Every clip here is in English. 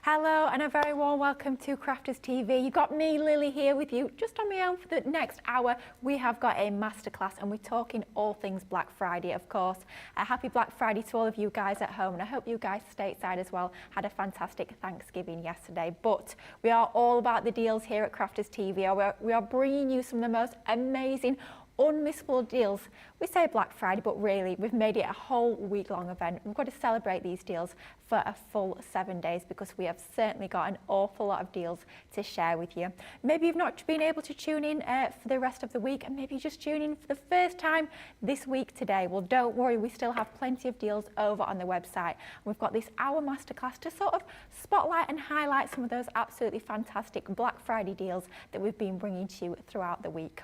Hello and a very warm welcome to Crafters TV. You got me, Lily, here with you just on my own for the next hour. We have got a masterclass and we're talking all things Black Friday, of course. A happy Black Friday to all of you guys at home, and I hope you guys stateside as well had a fantastic Thanksgiving yesterday. But we are all about the deals here at Crafters TV. We are bringing you some of the most amazing, unmissable deals. We say Black Friday, but really we've made it a whole week-long event. We've got to celebrate these deals for a full 7 days because we have certainly got an awful lot of deals to share with you. Maybe you've not been able to tune in for the rest of the week, and maybe you just tune in for the first time this week today. Well, don't worry, we still have plenty of deals over on the website. We've got this hour masterclass to sort of spotlight and highlight some of those absolutely fantastic Black Friday deals that we've been bringing to you throughout the week.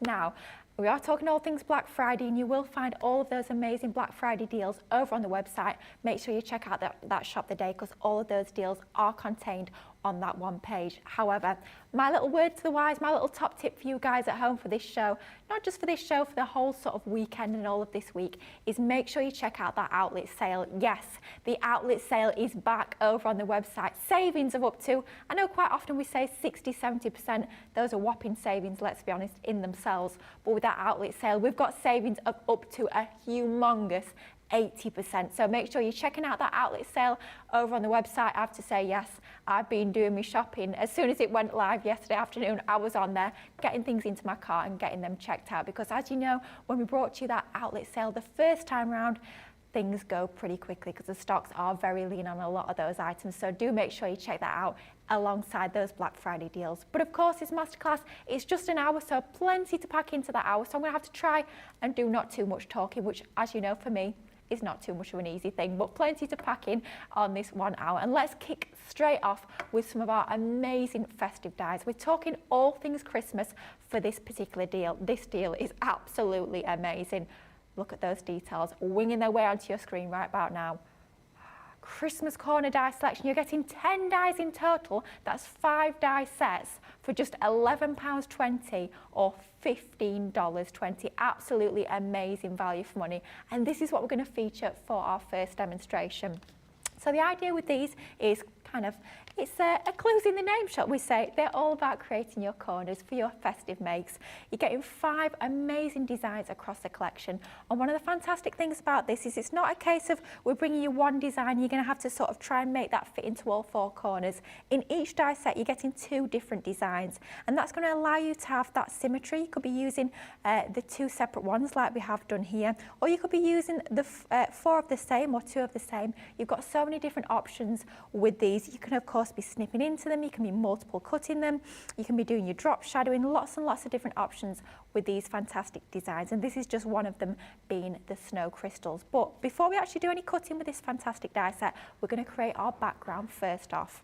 Now, we are talking all things Black Friday, and you will find all of those amazing Black Friday deals over on the website. Make sure you check out that shop today because all of those deals are contained on that one page. However, my little word to the wise, my little top tip for you guys at home for this show, not just for this show, for the whole sort of weekend and all of this week, is make sure you check out that outlet sale. Yes, the outlet sale is back over on the website. Savings of up to, I know quite often we say 60, 70%. Those are whopping savings, let's be honest, in themselves. But with that outlet sale, we've got savings of up to a humongous 80%. So make sure you're checking out that outlet sale over on the website. I have to say, yes, I've been doing my shopping. As soon as it went live yesterday afternoon, I was on there getting things into my cart and getting them checked out, because as you know, when we brought you that outlet sale the first time round, things go pretty quickly because the stocks are very lean on a lot of those items. So do make sure you check that out alongside those Black Friday deals. But of course, this masterclass is just an hour, so plenty to pack into that hour. So I'm going to have to try and do not too much talking, which, as you know, for me, is not too much of an easy thing, but plenty to pack in on this 1 hour. And let's kick straight off with some of our amazing festive dies. We're talking all things Christmas for this particular deal. This deal is absolutely amazing. Look at those details winging their way onto your screen right about now. Christmas corner die selection. You're getting 10 dies in total. That's 5 die sets for just £11.20 or $15.20. Absolutely amazing value for money. And this is what we're going to feature for our first demonstration. So the idea with these is it's a clues in the name, shall we say. They're all about creating your corners for your festive makes. You're getting 5 amazing designs across the collection. And one of the fantastic things about this is it's not a case of we're bringing you one design. You're going to have to sort of try and make that fit into all 4 corners. In each die set, you're getting 2 different designs. And that's going to allow you to have that symmetry. You could be using the 2 separate ones like we have done here. Or you could be using the 4 of the same or 2 of the same. You've got so many different options with these. You can, of course, be snipping into them. You can be multiple cutting them. You can be doing your drop shadowing. Lots and lots of different options with these fantastic designs. And this is just one of them, being the snow crystals. But before we actually do any cutting with this fantastic die set, we're going to create our background first off.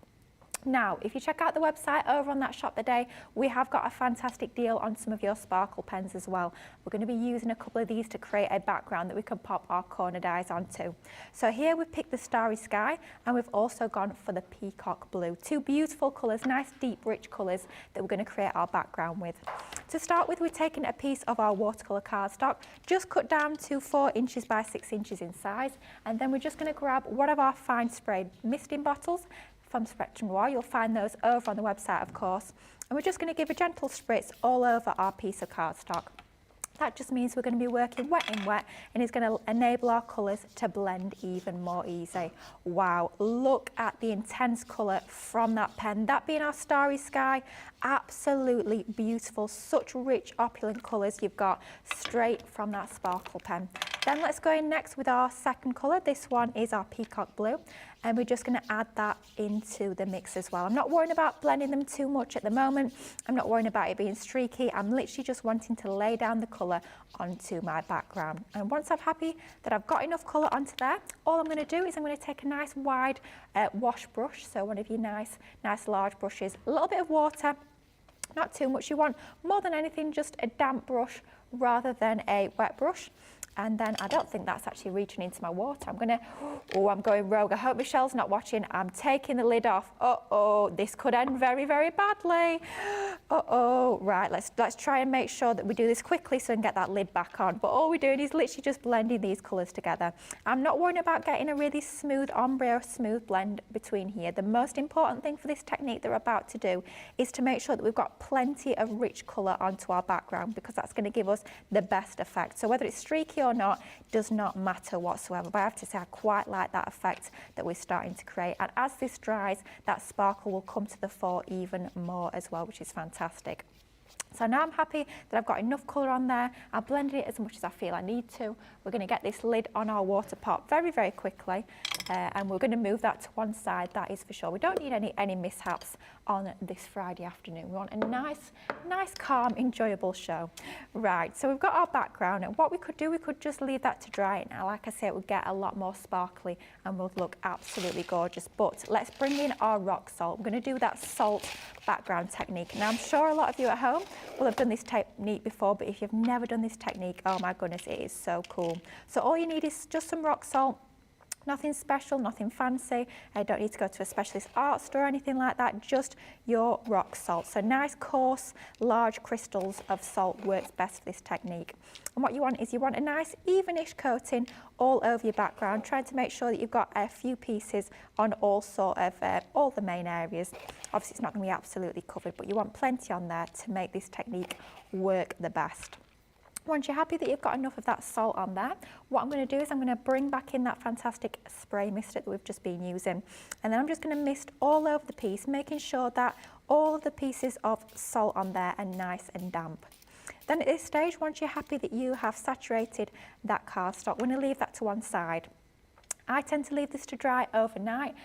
Now, if you check out the website over on that shop today, we have got a fantastic deal on some of your sparkle pens as well. We're going to be using a couple of these to create a background that we can pop our corner dies onto. So here we've picked the Starry Sky, and we've also gone for the Peacock Blue. 2 beautiful colours, nice deep rich colours that we're going to create our background with. To start with, we're taking a piece of our watercolour cardstock, just cut down to 4 inches by 6 inches in size, and then we're just going to grab one of our fine sprayed misting bottles from Spectrum Noir. You'll find those over on the website, of course. And we're just going to give a gentle spritz all over our piece of cardstock. That just means we're going to be working wet in wet, and it's going to enable our colours to blend even more easy. Wow, look at the intense colour from that pen. That being our Starry Sky, absolutely beautiful. Such rich, opulent colours you've got straight from that sparkle pen. Then let's go in next with our second colour. This one is our Peacock Blue, and we're just going to add that into the mix as well. I'm not worrying about blending them too much at the moment. I'm not worrying about it being streaky. I'm literally just wanting to lay down the colour onto my background. And once I'm happy that I've got enough colour onto there, all I'm going to do is I'm going to take a nice wide wash brush, so one of your nice large brushes, a little bit of water, not too much. You want more than anything just a damp brush rather than a wet brush. And then I don't think that's actually reaching into my water. I'm going rogue. I hope Michelle's not watching. I'm taking the lid off. Uh-oh, this could end very, very badly. Uh-oh, right, let's try and make sure that we do this quickly so we can get that lid back on. But all we're doing is literally just blending these colours together. I'm not worrying about getting a really smooth ombre or smooth blend between here. The most important thing for this technique that we're about to do is to make sure that we've got plenty of rich colour onto our background, because that's going to give us the best effect. So whether it's streaky or not does not matter whatsoever, but I have to say I quite like that effect that we're starting to create, and as this dries that sparkle will come to the fore even more as well, which is fantastic. So now I'm happy that I've got enough colour on there. I've blended it as much as I feel I need to. We're going to get this lid on our water pot very, very quickly, and we're going to move that to one side, that is for sure. We don't need any mishaps on this Friday afternoon. We want a nice, calm, enjoyable show. Right, so we've got our background, and what we could do, we could just leave that to dry. Now, like I say, it would get a lot more sparkly and will look absolutely gorgeous. But let's bring in our rock salt. We're going to do that salt background technique. Now, I'm sure a lot of you at home will have done this technique before, but if you've never done this technique, oh my goodness, it is so cool. So all you need is just some rock salt. Nothing special, nothing fancy. I don't need to go to a specialist art store or anything like that, just your rock salt. So nice, coarse, large crystals of salt works best for this technique. And what you want is you want a nice evenish coating all over your background, trying to make sure that you've got a few pieces on all the main areas. Obviously it's not going to be absolutely covered, but you want plenty on there to make this technique work the best. Once you're happy that you've got enough of that salt on there, what I'm going to do is I'm going to bring back in that fantastic spray mister that we've just been using. And then I'm just going to mist all over the piece, making sure that all of the pieces of salt on there are nice and damp. Then at this stage, once you're happy that you have saturated that cardstock, we're going to leave that to one side. I tend to leave this to dry overnight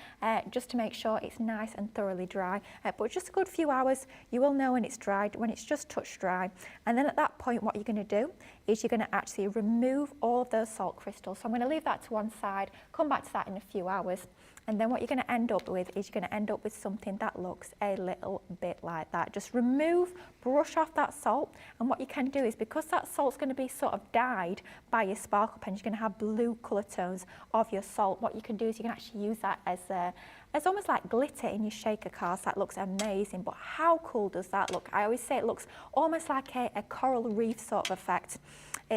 just to make sure it's nice and thoroughly dry, but just a good few hours you will know when it's dried, when it's just touched dry. And then at that point what you're going to do is you're going to actually remove all of those salt crystals. So I'm going to leave that to one side, come back to that in a few hours, and then what you're going to end up with is you're going to end up with something that looks a little bit like that. Just brush off that salt, and what you can do is, because that salt's going to be sort of dyed by your sparkle pens, you're going to have blue colour tones of your salt. What you can do is you can actually use that as almost like glitter in your shaker cards. That looks amazing, but how cool does that look? I always say it looks almost like a coral reef sort of effect.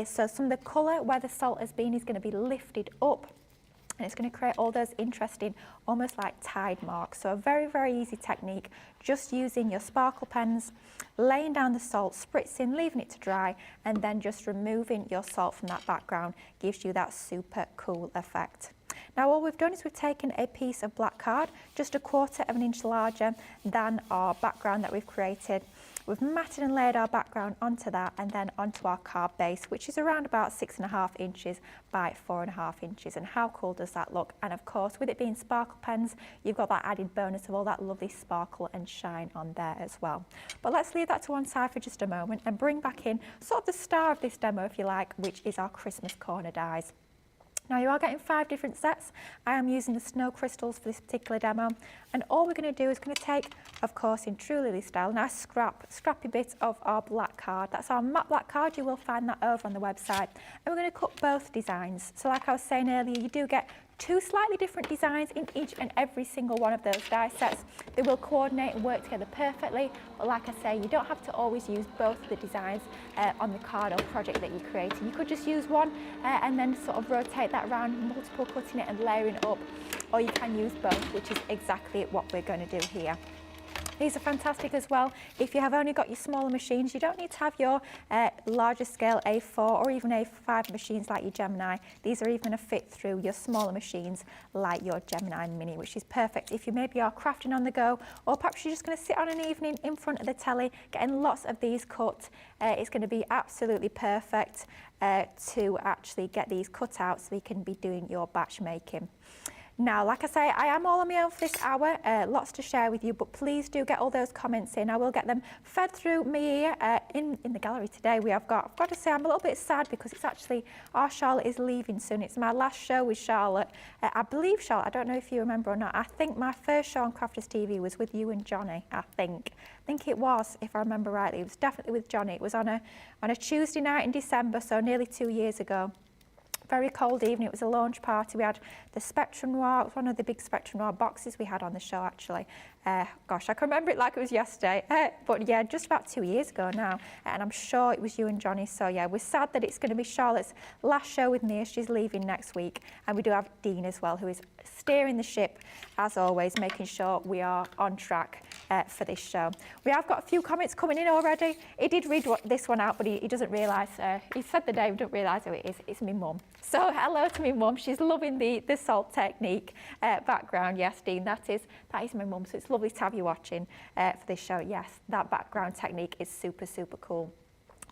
So some of the colour where the salt has been is going to be lifted up, and it's going to create all those interesting, almost like tide marks. So a very, very easy technique, just using your sparkle pens, laying down the salt, spritzing, leaving it to dry, and then just removing your salt from that background gives you that super cool effect. Now all we've done is we've taken a piece of black card, just 1/4 of an inch larger than our background that we've created. We've matted and laid our background onto that, and then onto our card base, which is around about 6.5 inches by 4.5 inches. And how cool does that look? And of course, with it being sparkle pens, you've got that added bonus of all that lovely sparkle and shine on there as well. But let's leave that to one side for just a moment and bring back in sort of the star of this demo, if you like, which is our Christmas corner dies. Now you are getting 5 different sets. I am using the snow crystals for this particular demo, and all we're going to do is going to take, of course in true Lilly style, a nice scrappy bit of our black card. That's our matte black card. You will find that over on the website, and we're going to cut both designs. So like I was saying earlier, you do get 2 slightly different designs in each and every single one of those die sets. They will coordinate and work together perfectly, but like I say, you don't have to always use both of the designs on the card or project that you're creating. You could just use one and then sort of rotate that around, multiple cutting it and layering it up, or you can use both, which is exactly what we're going to do here. These are fantastic as well. If you have only got your smaller machines, you don't need to have your larger scale A4 or even A5 machines like your Gemini. These are even going to fit through your smaller machines like your Gemini Mini, which is perfect if you maybe are crafting on the go, or perhaps you're just going to sit on an evening in front of the telly getting lots of these cut. It's going to be absolutely perfect to actually get these cut out so you can be doing your batch making. Now, like I say, I am all on my own for this hour, lots to share with you, but please do get all those comments in. I will get them fed through my ear in the gallery today. I've got to say, I'm a little bit sad because it's actually, our Charlotte is leaving soon. It's my last show with Charlotte. I believe, Charlotte, I don't know if you remember or not, I think my first show on Crafters TV was with you and Johnny, I think it was, if I remember rightly. It was definitely with Johnny. It was on a Tuesday night in December, so nearly 2 years ago. Very cold evening. It was a launch party. We had the Spectrum Noir. It was one of the big Spectrum Noir boxes we had on the show, actually. Gosh, I can remember it like it was yesterday. But yeah, just about 2 years ago now. And I'm sure it was you and Johnny. So yeah, we're sad that it's going to be Charlotte's last show with me as she's leaving next week. And we do have Dean as well, who is steering the ship, as always, making sure we are on track for this show. We have got a few comments coming in already. He did read this one out, but he doesn't realise. He said the name, we don't realise who it is. It's my mum. So hello to my mum. She's loving the salt technique background. Yes, Dean, that is my mum. So it's lovely to have you watching for this show. Yes, that background technique is super, super cool.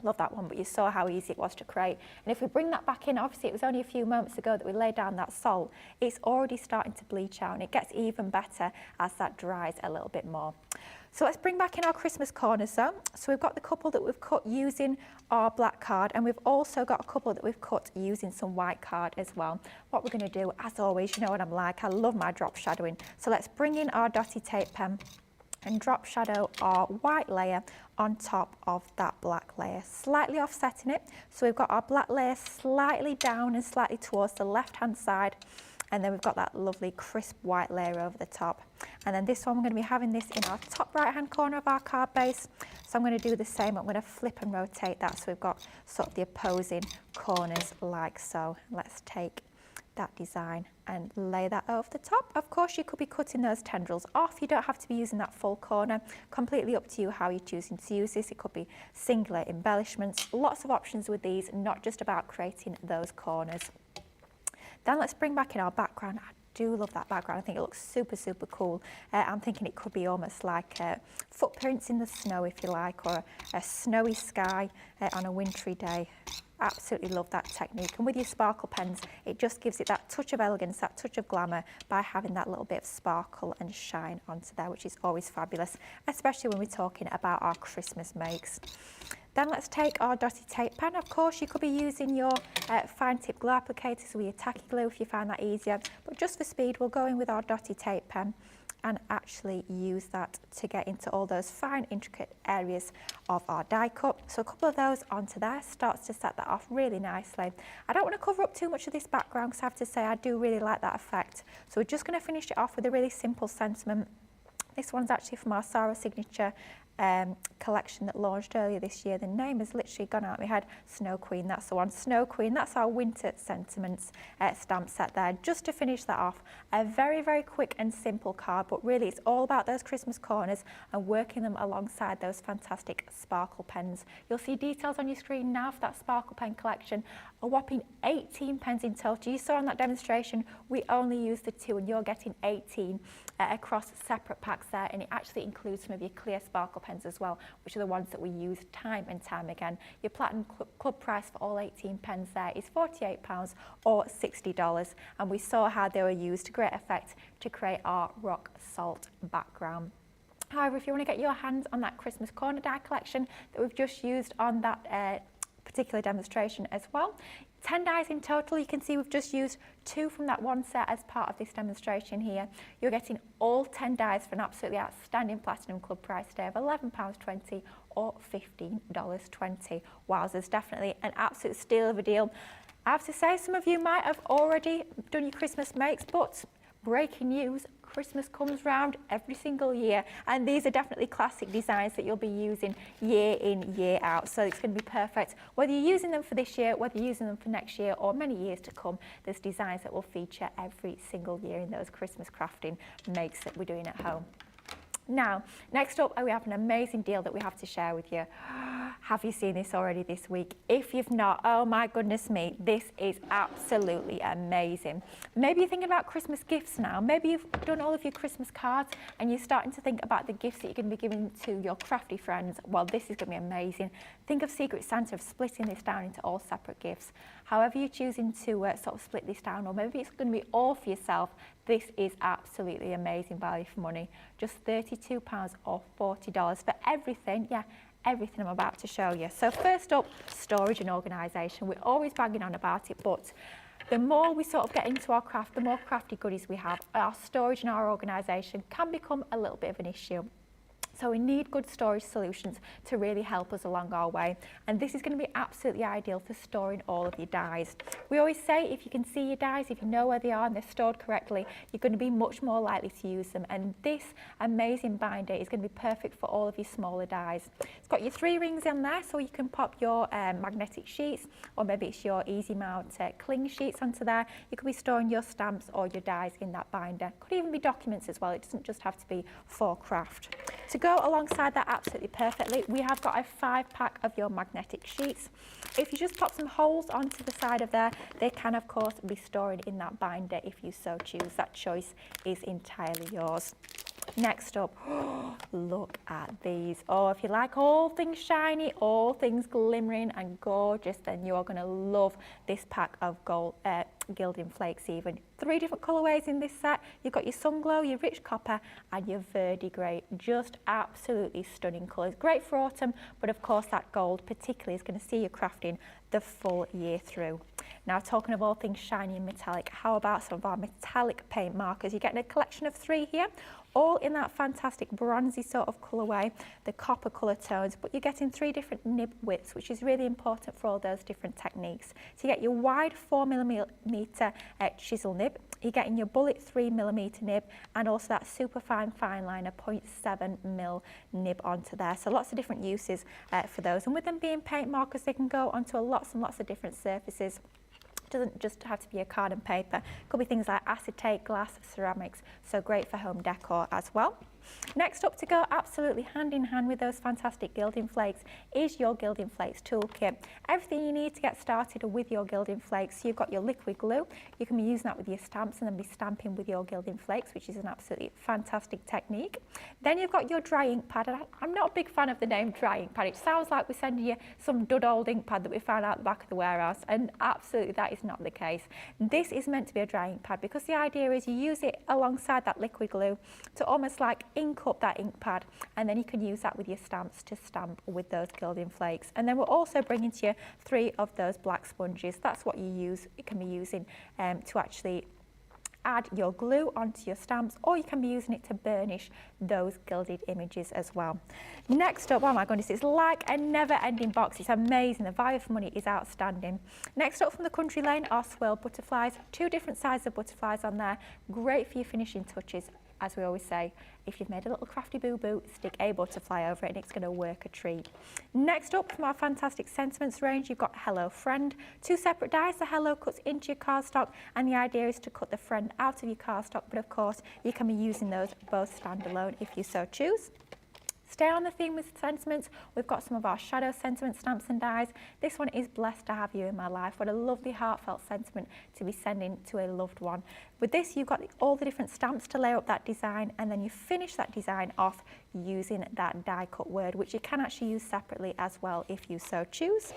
Love that one, but you saw how easy it was to create. And if we bring that back in, obviously it was only a few moments ago that we laid down that salt. It's already starting to bleach out, and it gets even better as that dries a little bit more. So let's bring back in our Christmas corners though. So we've got the couple that we've cut using our black card, and we've also got a couple that we've cut using some white card as well. What we're going to do, as always, you know what I'm like, I love my drop shadowing. So let's bring in our dotty tape pen and drop shadow our white layer on top of that black layer, slightly offsetting it. So we've got our black layer slightly down and slightly towards the left hand side, and then we've got that lovely crisp white layer over the top. And then this one, we're going to be having this in our top right hand corner of our card base. So I'm going to do the same. I'm going to flip and rotate that so we've got sort of the opposing corners like so. Let's take that design and lay that over the top. Of course, you could be cutting those tendrils off. You don't have to be using that full corner. Completely up to you how you're choosing to use this. It could be singular embellishments. Lots of options with these, not just about creating those corners. Then let's bring back in our background. I do love that background. I think it looks super, super cool. I'm thinking it could be almost like footprints in the snow, if you like, or a snowy sky on a wintry day. Absolutely love that technique. And with your sparkle pens, it just gives it that touch of elegance, that touch of glamour by having that little bit of sparkle and shine onto there, which is always fabulous, especially when we're talking about our Christmas makes. Then let's take our dotty tape pen. Of course, you could be using your fine tip glue applicators with your tacky glue if you find that easier. But just for speed, we'll go in with our dotty tape pen and actually use that to get into all those fine, intricate areas of our die cut. So a couple of those onto there starts to set that off really nicely. I don't want to cover up too much of this background because I have to say I do really like that effect. So we're just going to finish it off with a really simple sentiment. This one's actually from our Sarah Signature collection that launched earlier this year. The name has literally gone out. We had Snow Queen, that's the one. Snow Queen, that's our winter sentiments stamp set there. Just to finish that off, a very, very quick and simple card, but really it's all about those Christmas corners and working them alongside those fantastic sparkle pens. You'll see details on your screen now for that sparkle pen collection. A whopping 18 pens in total. You saw on that demonstration, we only used the 2 and you're getting 18 across separate packs there, and it actually includes some of your clear sparkle pens as well, which are the ones that we use time and time again. Your Platinum Club price for all 18 pens there is £48 or $60, and we saw how they were used to great effect to create our rock salt background. However, if you want to get your hands on that Christmas corner die collection that we've just used on that particular demonstration as well, 10 dies in total. You can see we've just used 2 from that one set as part of this demonstration here. You're getting all 10 dies for an absolutely outstanding Platinum Club price today of £11.20 or $15.20. Wowzers, definitely an absolute steal of a deal. I have to say, some of you might have already done your Christmas makes, but breaking news, Christmas comes round every single year, and these are definitely classic designs that you'll be using year in, year out. So it's going to be perfect whether you're using them for this year, whether you're using them for next year or many years to come. There's designs that will feature every single year in those Christmas crafting makes that we're doing at home. Now, next up, we have an amazing deal that we have to share with you. Have you seen this already this week? If you've not, oh my goodness me, this is absolutely amazing. Maybe you're thinking about Christmas gifts now. Maybe you've done all of your Christmas cards and you're starting to think about the gifts that you're going to be giving to your crafty friends. Well, this is going to be amazing. Think of Secret Santa of splitting this down into all separate gifts. However you're choosing to sort of split this down, or maybe it's going to be all for yourself, this is absolutely amazing value for money. Just £32 or $40 for everything, yeah, everything I'm about to show you. So first up, storage and organisation. We're always banging on about it, but the more we sort of get into our craft, the more crafty goodies we have, our storage and our organisation can become a little bit of an issue. So we need good storage solutions to really help us along our way. And this is going to be absolutely ideal for storing all of your dies. We always say if you can see your dies, if you know where they are and they're stored correctly, you're going to be much more likely to use them. And this amazing binder is going to be perfect for all of your smaller dies. It's got your 3 rings in there, so you can pop your magnetic sheets, or maybe it's your easy mount cling sheets onto there. You could be storing your stamps or your dies in that binder. Could even be documents as well. It doesn't just have to be for craft. To go alongside that absolutely perfectly, we have got a 5-pack of your magnetic sheets. If you just pop some holes onto the side of there, they can of course be stored in that binder if you so choose. That choice is entirely yours. Next up, look at these. Oh, if you like all things shiny, all things glimmering and gorgeous, then you are going to love this pack of gold gilding flakes even. 3 different colourways in this set. You've got your Sunglow, your Rich Copper and your Verdigris. Just absolutely stunning colours. Great for autumn, but of course that gold particularly is going to see you crafting the full year through. Now, talking of all things shiny and metallic, how about some of our metallic paint markers? You're getting a collection of 3 here, all in that fantastic bronzy sort of colourway, the copper colour tones, but you're getting 3 different nib widths, which is really important for all those different techniques. So you get your wide 4mm chisel nib, you're getting your bullet 3mm nib, and also that super fine liner 0.7mm nib onto there. So lots of different uses for those, and with them being paint markers, they can go onto lots and lots of different surfaces. Doesn't just have to be a card and paper. Could be things like acetate, glass, ceramics, so great for home decor as well. Next up to go absolutely hand in hand with those fantastic gilding flakes is your gilding flakes toolkit. Everything you need to get started with your gilding flakes. So you've got your liquid glue, you can be using that with your stamps and then be stamping with your gilding flakes, which is an absolutely fantastic technique. Then you've got your dry ink pad, and I'm not a big fan of the name dry ink pad. It sounds like we're sending you some dud old ink pad that we found out the back of the warehouse, and absolutely that is not the case. This is meant to be a dry ink pad because the idea is you use it alongside that liquid glue to almost like ink up that ink pad, and then you can use that with your stamps to stamp with those gilding flakes. And then we're also bringing to you 3 of those black sponges. That's what you can be using to actually add your glue onto your stamps, or you can be using it to burnish those gilded images as well. Next up, oh my goodness, it's like a never-ending box. It's amazing. The value for money is outstanding. Next up from the Country Lane are swirl butterflies. 2 different sizes of butterflies on there. Great for your finishing touches. As we always say, if you've made a little crafty boo-boo, stick a butterfly over it and it's going to work a treat. Next up from our fantastic sentiments range, you've got Hello Friend. 2 separate dies. The Hello cuts into your cardstock, and the idea is to cut the friend out of your cardstock, but of course you can be using those both standalone if you so choose. Stay on the theme with sentiments. We've got some of our shadow sentiment stamps and dies. This one is Blessed to Have You in My Life. What a lovely heartfelt sentiment to be sending to a loved one. With this, you've got all the different stamps to layer up that design, and then you finish that design off using that die cut word, which you can actually use separately as well if you so choose.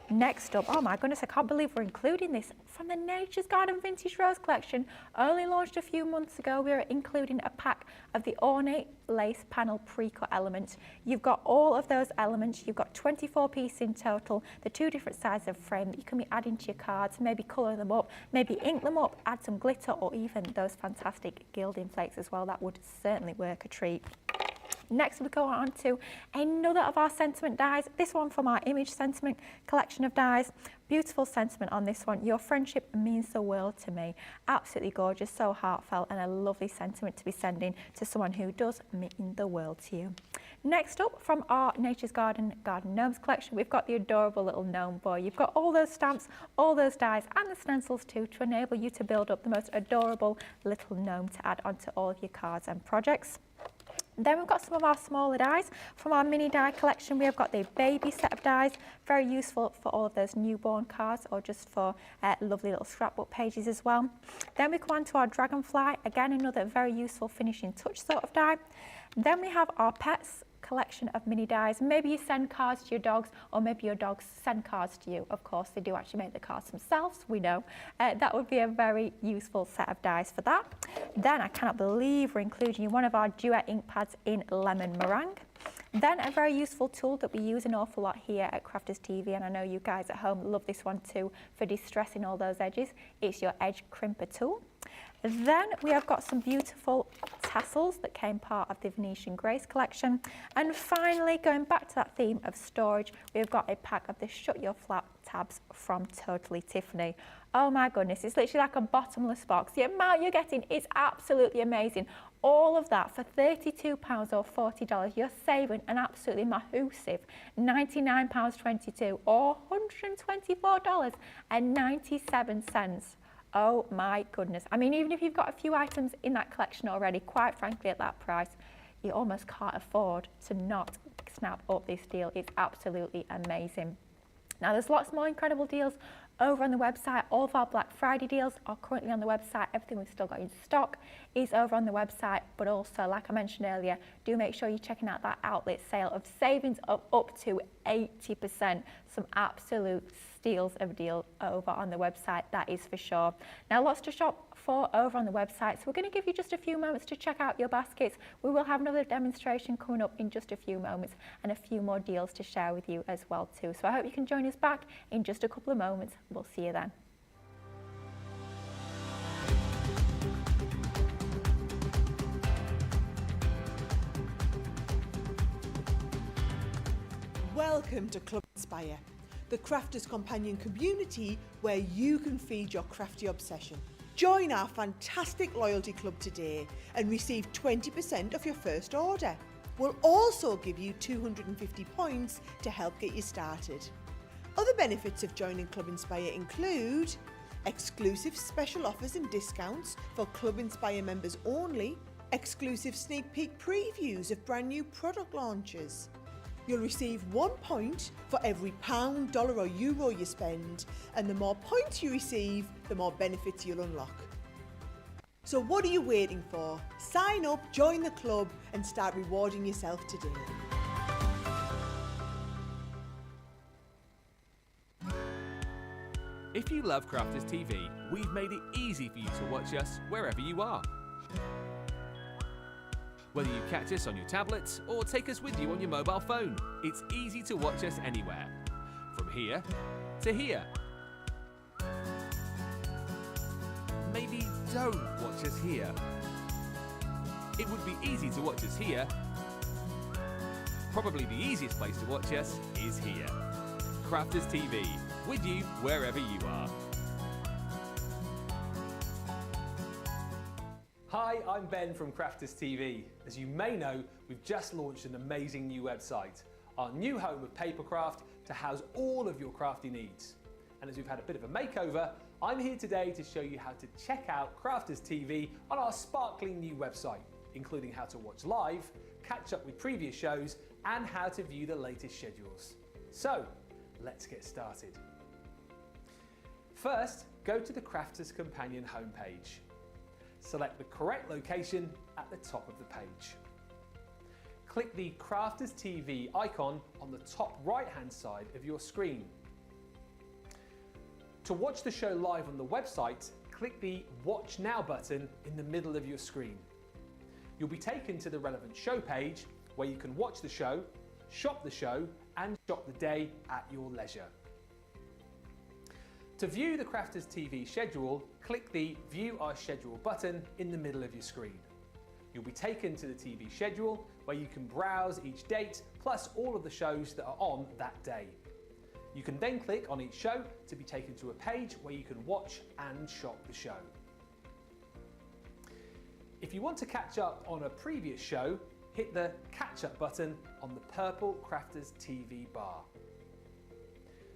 Next up, oh my goodness, I can't believe we're including this from the Nature's Garden Vintage Rose collection. Only launched a few months ago. We're including a pack of the ornate lace panel pre-cut elements. You've got all of those elements. You've got 24 pieces in total, the 2 different sizes of frame that you can be adding to your cards, maybe colour them up, maybe ink them up, add some glitter, or even those fantastic gilding flakes as well. That would certainly work a treat. Next we go on to another of our sentiment dies, this one from our image sentiment collection of dies. Beautiful sentiment on this one. Your friendship means the world to me. Absolutely gorgeous, so heartfelt, and a lovely sentiment to be sending to someone who does mean the world to you. Next up from our Nature's Garden Gnomes collection, we've got the adorable little gnome boy. You've got all those stamps, all those dies, and the stencils too, to enable you to build up the most adorable little gnome to add onto all of your cards and projects. Then we've got some of our smaller dies. From our mini die collection, we have got the baby set of dies, very useful for all of those newborn cards or just for lovely little scrapbook pages as well. Then we come on to our dragonfly, again another very useful finishing touch sort of die. Then we have our pets collection of mini dies. Maybe you send cards to your dogs, or maybe your dogs send cards to you. Of course, they do actually make the cards themselves, we know. That would be a very useful set of dies for that. Then I cannot believe we're including one of our duet ink pads in lemon meringue. Then a very useful tool that we use an awful lot here at Crafters TV, and I know you guys at home love this one too for distressing all those edges. It's your edge crimper tool. Then we have got some beautiful tassels that came part of the Venetian Grace collection. And finally, going back to that theme of storage, we've got a pack of the Shut Your Flap tabs from Totally Tiffany. Oh my goodness, it's literally like a bottomless box. The amount you're getting is absolutely amazing. All of that for £32 or $40, you're saving an absolutely massive £99.22 or $124.97. Oh my goodness. I mean, even if you've got a few items in that collection already, quite frankly, at that price, you almost can't afford to not snap up this deal. It's absolutely amazing. Now, there's lots more incredible deals over on the website. All of our Black Friday deals are currently on the website. Everything we've still got in stock is over on the website. But also, like I mentioned earlier, do make sure you're checking out that outlet sale of savings of up to 80%. Some absolute steals of deal over on the website, that is for sure. Now, lots to shop for over on the website, so we're going to give you just a few moments to check out your baskets. We will have another demonstration coming up in just a few moments and a few more deals to share with you as well too. So I hope you can join us back in just a couple of moments. We'll see you then. Welcome to Club Inspire, the crafters companion community where you can feed your crafty obsession. Join our fantastic loyalty club today and receive 20% off your first order. We'll also give you 250 points to help get you started. Other benefits of joining Club Inspire include exclusive special offers and discounts for Club Inspire members only, exclusive sneak peek previews of brand new product launches. You'll receive 1 point for every pound, dollar or euro you spend, and the more points you receive, the more benefits you'll unlock. So what are you waiting for? Sign up, join the club and start rewarding yourself today. If you love Crafters TV, we've made it easy for you to watch us wherever you are. Whether you catch us on your tablets or take us with you on your mobile phone, it's easy to watch us anywhere. From here to here. Maybe don't watch us here. It would be easy to watch us here. Probably the easiest place to watch us is here. Crafters TV, with you wherever you are. Hi, I'm Ben from Crafters TV. As you may know, we've just launched an amazing new website, our new home of papercraft to house all of your crafty needs. And as we've had a bit of a makeover, I'm here today to show you how to check out Crafters TV on our sparkling new website, including how to watch live, catch up with previous shows, and how to view the latest schedules. So, let's get started. First, go to the Crafters Companion homepage. Select the correct location at the top of the page. Click the Crafters TV icon on the top right-hand side of your screen. To watch the show live on the website, click the Watch Now button in the middle of your screen. You'll be taken to the relevant show page where you can watch the show, shop the show, and shop the day at your leisure. To view the Crafters TV schedule, click the View Our Schedule button in the middle of your screen. You'll be taken to the TV schedule where you can browse each date plus all of the shows that are on that day. You can then click on each show to be taken to a page where you can watch and shop the show. If you want to catch up on a previous show, hit the Catch Up button on the purple Crafters TV bar.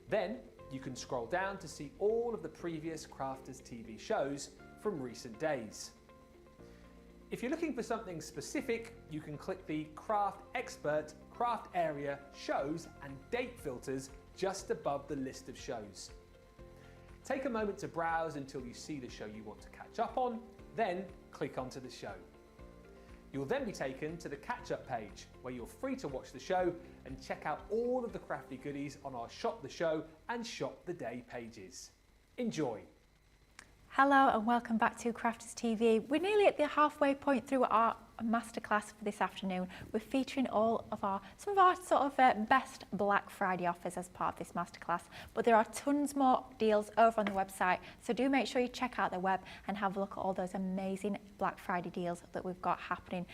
Then you can scroll down to see all of the previous Crafters TV shows from recent days. If you're looking for something specific, you can click the Craft Expert, Craft Area, Shows and Date filters just above the list of shows. Take a moment to browse until you see the show you want to catch up on, then click onto the show. You'll then be taken to the catch-up page where you're free to watch the show and check out all of the crafty goodies on our Shop the Show and Shop the Day pages. Enjoy! Hello and welcome back to Crafters TV. We're nearly at the halfway point through our masterclass for this afternoon. We're featuring some of our sort of best Black Friday offers as part of this masterclass, but there are tons more deals over on the website, so do make sure you check out the web and have a look at all those amazing Black Friday deals that we've got happening,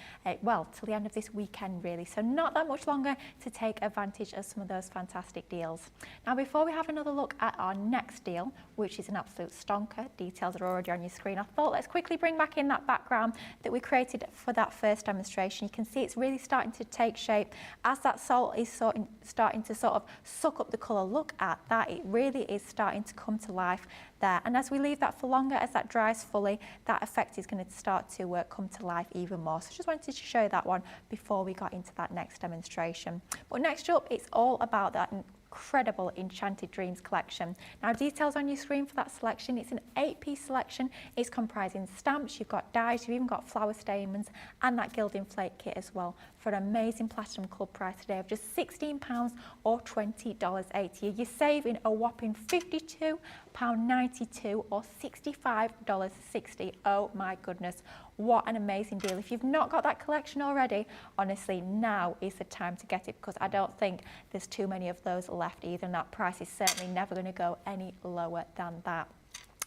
well, till the end of this weekend really, so not that much longer to take advantage of some of those fantastic deals. Now, before we have another look at our next deal, which is an absolute stonker, details are already on your screen, I thought let's quickly bring back in that background that we created for that first demonstration. You can see it's really starting to take shape as that salt is starting to sort of suck up the colour. Look at that, it really is starting to come to life there, and as we leave that for longer, as that dries fully, that effect is going to start to come to life even more. So I just wanted to show you that one before we got into that next demonstration. But next up, it's all about that incredible Enchanted Dreams collection. Now, details on your screen for that selection. It's an 8-piece selection. It's comprising stamps, you've got dies, you've even got flower stamens and that gilding flake kit as well, for an amazing Platinum Club price today of just £16 or $20.80. You're saving a whopping £52.92 or $65.60. Oh my goodness, what an amazing deal. If you've not got that collection already, honestly, now is the time to get it, because I don't think there's too many of those left either, and that price is certainly never going to go any lower than that.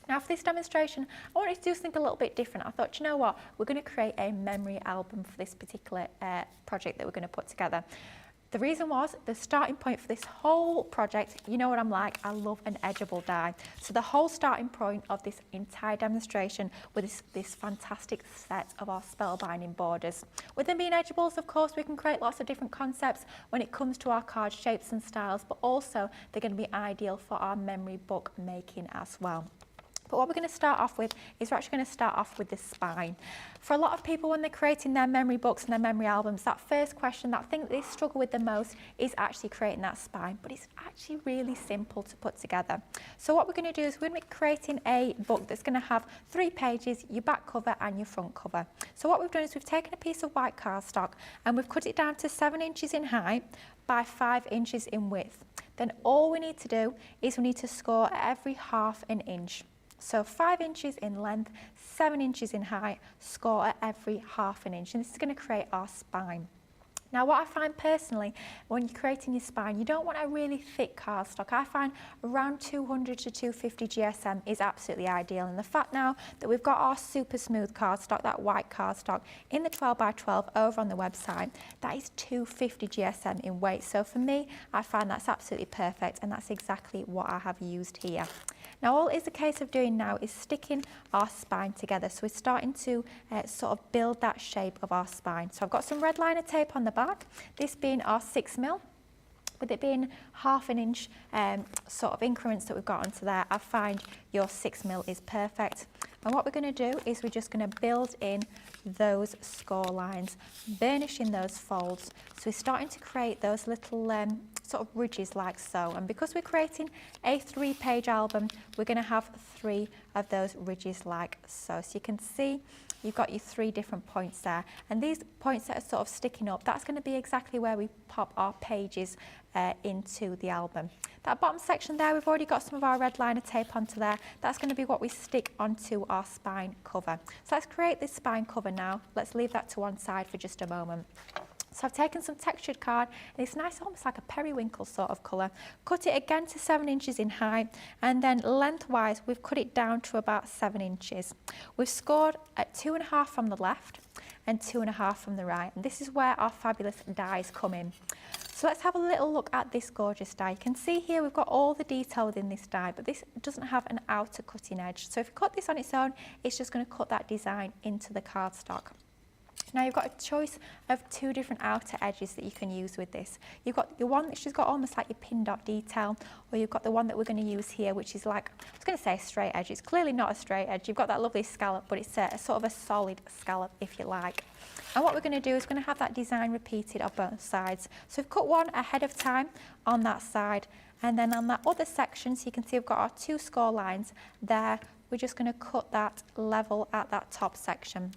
Now, for this demonstration, I wanted to do something a little bit different. I thought, you know what, we're going to create a memory album for this particular project that we're going to put together. The reason was, the starting point for this whole project, you know what I'm like, I love an edgeable die. So the whole starting point of this entire demonstration was this fantastic set of our spellbinding borders. With them being edgeables, of course, we can create lots of different concepts when it comes to our card shapes and styles, but also they're going to be ideal for our memory book making as well. But what we're going to start off with is we're actually going to start off with the spine. For a lot of people, when they're creating their memory books and their memory albums, that first question, that thing that they struggle with the most is actually creating that spine, but it's actually really simple to put together. So what we're going to do is we're going to be creating a book that's going to have 3 pages, your back cover and your front cover. So what we've done is we've taken a piece of white cardstock and we've cut it down to 7 inches in height by 5 inches in width. Then all we need to do is we need to score every ½ an inch. So 5 inches in length, 7 inches in height, score at every ½ an inch. And this is going to create our spine. Now, what I find personally, when you're creating your spine, you don't want a really thick cardstock. I find around 200 to 250 GSM is absolutely ideal. And the fact now that we've got our super smooth cardstock, that white cardstock, in the 12 by 12 over on the website, that is 250 GSM in weight. So for me, I find that's absolutely perfect, and that's exactly what I have used here. Now, all it is a case of doing now is sticking our spine together. So we're starting to sort of build that shape of our spine. So I've got some red liner tape on the back, this being our 6mm. With it being ½ an inch sort of increments that we've got onto there, I find your 6mm is perfect. And what we're going to do is we're just going to build in those score lines, burnishing those folds. So we're starting to create those little sort of ridges like so. And because we're creating a 3-page album, we're going to have 3 of those ridges like so. So you can see you've got your 3 different points there. And these points that are sort of sticking up, that's going to be exactly where we pop our pages into the album. That bottom section there, we've already got some of our red liner tape onto there. That's going to be what we stick onto our spine cover. So let's create this spine cover now. Let's leave that to one side for just a moment. So I've taken some textured card, and it's nice, almost like a periwinkle sort of colour. Cut it again to 7 inches in height, and then lengthwise we've cut it down to about 7 inches. We've scored at 2.5 from the left and 2.5 from the right, and this is where our fabulous dies come in. So let's have a little look at this gorgeous die. You can see here we've got all the detail within this die, but this doesn't have an outer cutting edge. So if you cut this on its own, it's just going to cut that design into the cardstock. Now you've got a choice of 2 different outer edges that you can use with this. You've got the one that's just got almost like your pin dot detail, or you've got the one that we're going to use here, which is like, I was going to say a straight edge. It's clearly not a straight edge. You've got that lovely scallop, but it's a sort of a solid scallop, if you like. And what we're going to do is we're going to have that design repeated on both sides. So we've cut one ahead of time on that side, and then on that other section, so you can see we've got our 2 score lines there. We're just going to cut that level at that top section.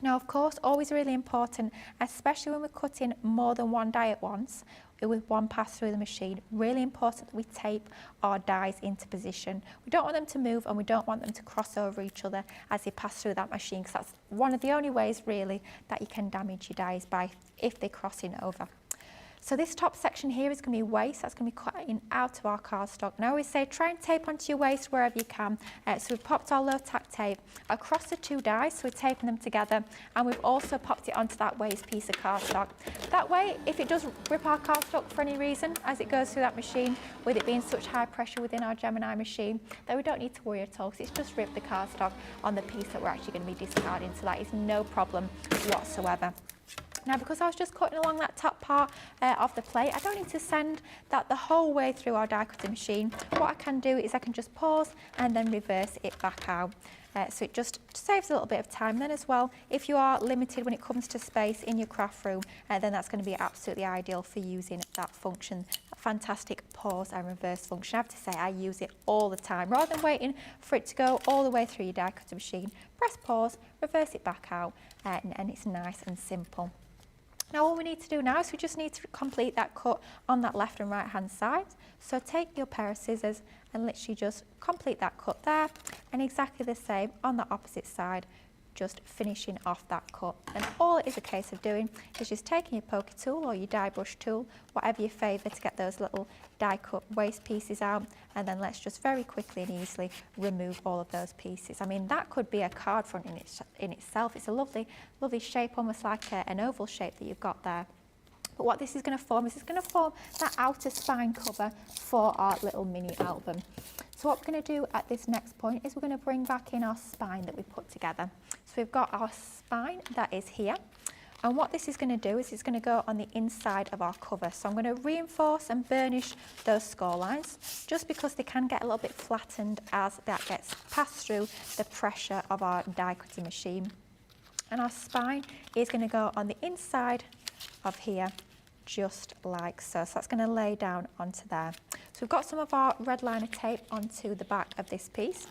Now, of course, always really important, especially when we're cutting more than one die at once, with one pass through the machine. Really important that we tape our dies into position. We don't want them to move and we don't want them to cross over each other as they pass through that machine, because that's one of the only ways really that you can damage your dies by if they're crossing over. So this top section here is going to be waste. That's going to be cutting out of our cardstock. Now I always say try and tape onto your waste wherever you can. So we've popped our low tack tape across the two dies, so we're taping them together, and we've also popped it onto that waste piece of cardstock. That way, if it does rip our cardstock for any reason as it goes through that machine, with it being such high pressure within our Gemini machine, then we don't need to worry at all, because it's just ripped the cardstock on the piece that we're actually going to be discarding, so that is no problem whatsoever. Now, because I was just cutting along that top part of the plate, I don't need to send that the whole way through our die cutting machine. What I can do is I can just pause and then reverse it back out. So it just saves a little bit of time. Then as well, if you are limited when it comes to space in your craft room, then that's going to be absolutely ideal for using that function, that fantastic pause and reverse function. I have to say I use it all the time. Rather than waiting for it to go all the way through your die cutting machine, press pause, reverse it back out, and it's nice and simple. Now all we need to do now is we just need to complete that cut on that left and right hand side. So take your pair of scissors and literally just complete that cut there, and exactly the same on the opposite side, just finishing off that cut. And all it is a case of doing is just taking your poker tool or your die brush tool, whatever you favour, to get those little die cut waste pieces out, and then let's just very quickly and easily remove all of those pieces. I mean, that could be a card front in itself. It's a lovely shape, almost like an oval shape that you've got there. But what this is going to form is it's going to form that outer spine cover for our little mini album. So what we're going to do at this next point is we're going to bring back in our spine that we put together. So we've got our spine that is here. And what this is going to do is it's going to go on the inside of our cover. So I'm going to reinforce and burnish those score lines, just because they can get a little bit flattened as that gets passed through the pressure of our die cutting machine. And our spine is going to go on the inside of here, just like so. So that's going to lay down onto there. So we've got some of our red liner tape onto the back of this piece.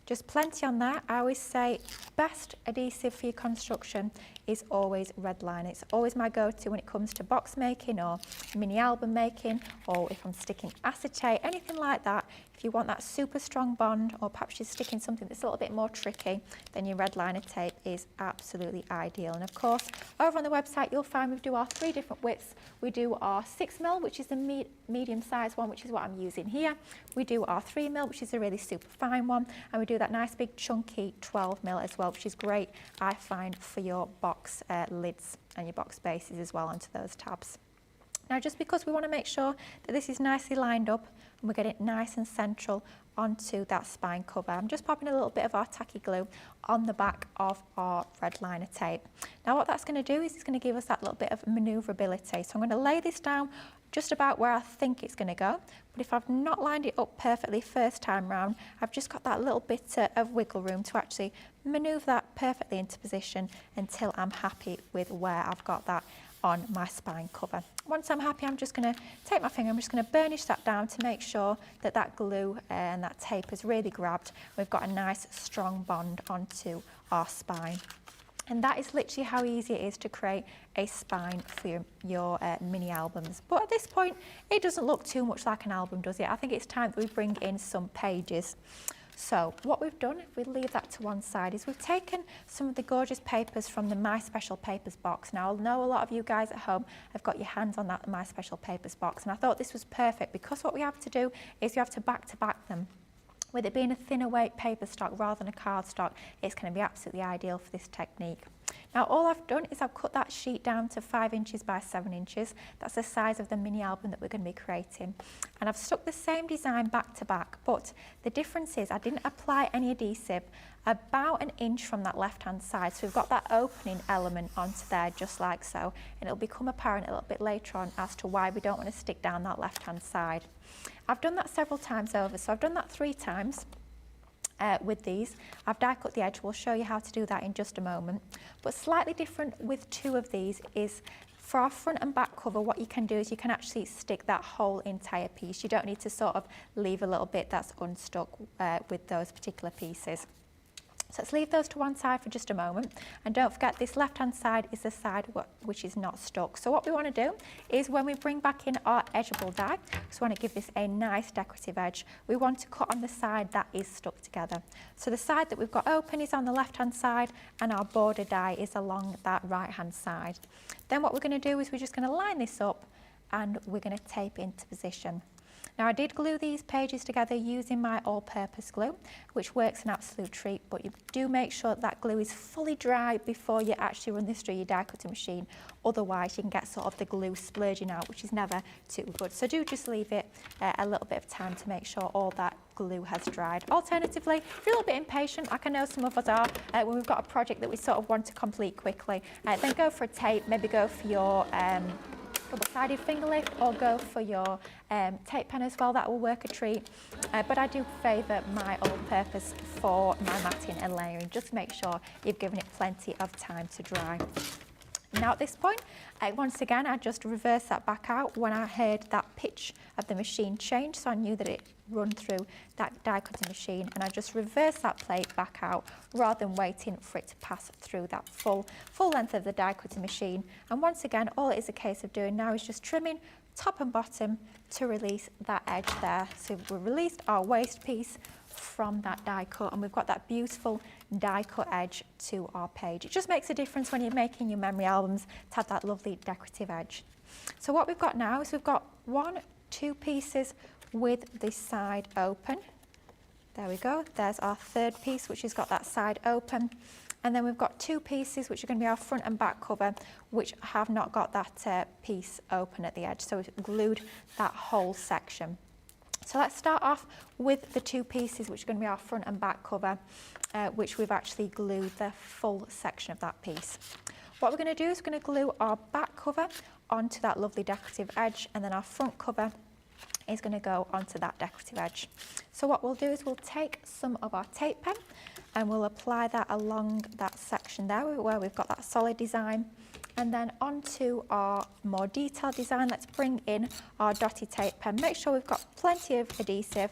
Just plenty on there. I always say best adhesive for your construction is always red liner. It's always my go-to when it comes to box making or mini album making, or if I'm sticking acetate, anything like that. If you want that super strong bond, or perhaps you're sticking something that's a little bit more tricky, then your red liner tape is absolutely ideal. And of course, over on the website, you'll find we do our 3 different widths. We do our 6mm, which is the medium size one, which is what I'm using here. We do our 3mm, which is a really super fine one. And we do that nice big chunky 12mm as well, which is great, I find, for your box lids and your box bases as well onto those tabs. Now, just because we want to make sure that this is nicely lined up and we get it nice and central onto that spine cover, I'm just popping a little bit of our tacky glue on the back of our red liner tape. Now what that's going to do is it's going to give us that little bit of manoeuvrability. So I'm going to lay this down just about where I think it's going to go, but if I've not lined it up perfectly first time round, I've just got that little bit of wiggle room to actually manoeuvre that perfectly into position until I'm happy with where I've got that on my spine cover. Once I'm happy, I'm just going to take my finger, I'm just going to burnish that down to make sure that that glue and that tape is really grabbed. We've got a nice strong bond onto our spine. And that is literally how easy it is to create a spine for your mini albums. But at this point, it doesn't look too much like an album, does it? I think it's time that we bring in some pages. So what we've done, if we leave that to one side, is we've taken some of the gorgeous papers from the My Special Papers box. Now, I know a lot of you guys at home have got your hands on that My Special Papers box, and I thought this was perfect because what we have to do is you have to back them. With it being a thinner weight paper stock rather than a card stock, it's going to be absolutely ideal for this technique. Now all I've done is I've cut that sheet down to 5 inches by 7 inches. That's the size of the mini album that we're going to be creating. And I've stuck the same design back to back, but the difference is I didn't apply any adhesive about 1 inch from that left hand side. So we've got that opening element onto there just like so, and it'll become apparent a little bit later on as to why we don't want to stick down that left hand side. I've done that several times over, so I've done that 3 times. With these, I've die cut the edge. We'll show you how to do that in just a moment. But slightly different with 2 of these is for our front and back cover, what you can do is you can actually stick that whole entire piece. You don't need to sort of leave a little bit that's unstuck with those particular pieces. So let's leave those to one side for just a moment. And don't forget, this left-hand side is the side which is not stuck. So what we want to do is when we bring back in our edgeable die, so we want to give this a nice decorative edge, we want to cut on the side that is stuck together. So the side that we've got open is on the left-hand side and our border die is along that right-hand side. Then what we're going to do is we're just going to line this up and we're going to tape into position. Now I did glue these pages together using my all-purpose glue, which works an absolute treat, but you do make sure that glue is fully dry before you actually run this through your die cutting machine. Otherwise you can get sort of the glue splurging out, which is never too good. So do just leave it a little bit of time to make sure all that glue has dried. Alternatively, if you're a little bit impatient, like I know some of us are, when we've got a project that we sort of want to complete quickly, then go for a tape, maybe go for your double-sided finger lift or go for your tape pen as well. That will work a treat, but I do favour my all-purpose for my matting and layering. Just make sure you've given it plenty of time to dry. Now at this point, once again I just reversed that back out when I heard that pitch of the machine change, so I knew that it run through that die cutting machine, and I just reversed that plate back out rather than waiting for it to pass through that full length of the die cutting machine. And once again, all it is a case of doing now is just trimming top and bottom to release that edge there. So we've released our waste piece from that die cut and we've got that beautiful die cut edge to our page. It just makes a difference when you're making your memory albums to have that lovely decorative edge. So what we've got now is we've got 2 pieces with the side open. There we go, there's our third piece which has got that side open, and then we've got 2 pieces which are going to be our front and back cover which have not got that piece open at the edge, so we've glued that whole section. So let's start off with the 2 pieces which are going to be our front and back cover, which we've actually glued the full section of that piece. What we're going to do is we're going to glue our back cover onto that lovely decorative edge, and then our front cover is going to go onto that decorative edge. So what we'll do is we'll take some of our tape pen and we'll apply that along that section there where we've got that solid design, and then onto our more detailed design, let's bring in our dotty tape pen. Make sure we've got plenty of adhesive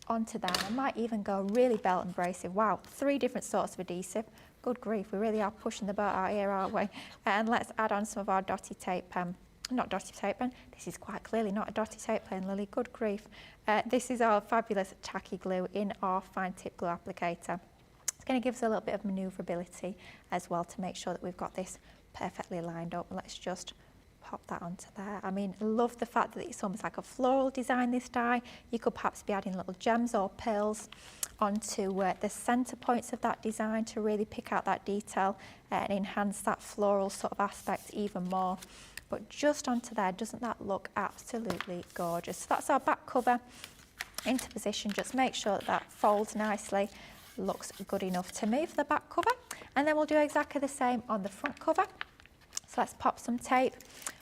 onto that. I might even go really belt and braces. Wow, 3 different sorts of adhesive. Good grief, we really are pushing the boat out here, aren't we? And let's add on some of our dotty tape pen. Not dotty tape pen, this is quite clearly not a dotty tape pen, Lily, good grief. This is our fabulous tacky glue in our fine tip glue applicator. It's going to give us a little bit of manoeuvrability as well to make sure that we've got this perfectly lined up. Let's just pop that onto there. I mean, love the fact that it's almost like a floral design, this die. You could perhaps be adding little gems or pearls onto the centre points of that design to really pick out that detail and enhance that floral sort of aspect even more. But just onto there, doesn't that look absolutely gorgeous? So that's our back cover into position. Just make sure that that folds nicely, looks good enough to me for the back cover. And then we'll do exactly the same on the front cover. So let's pop some tape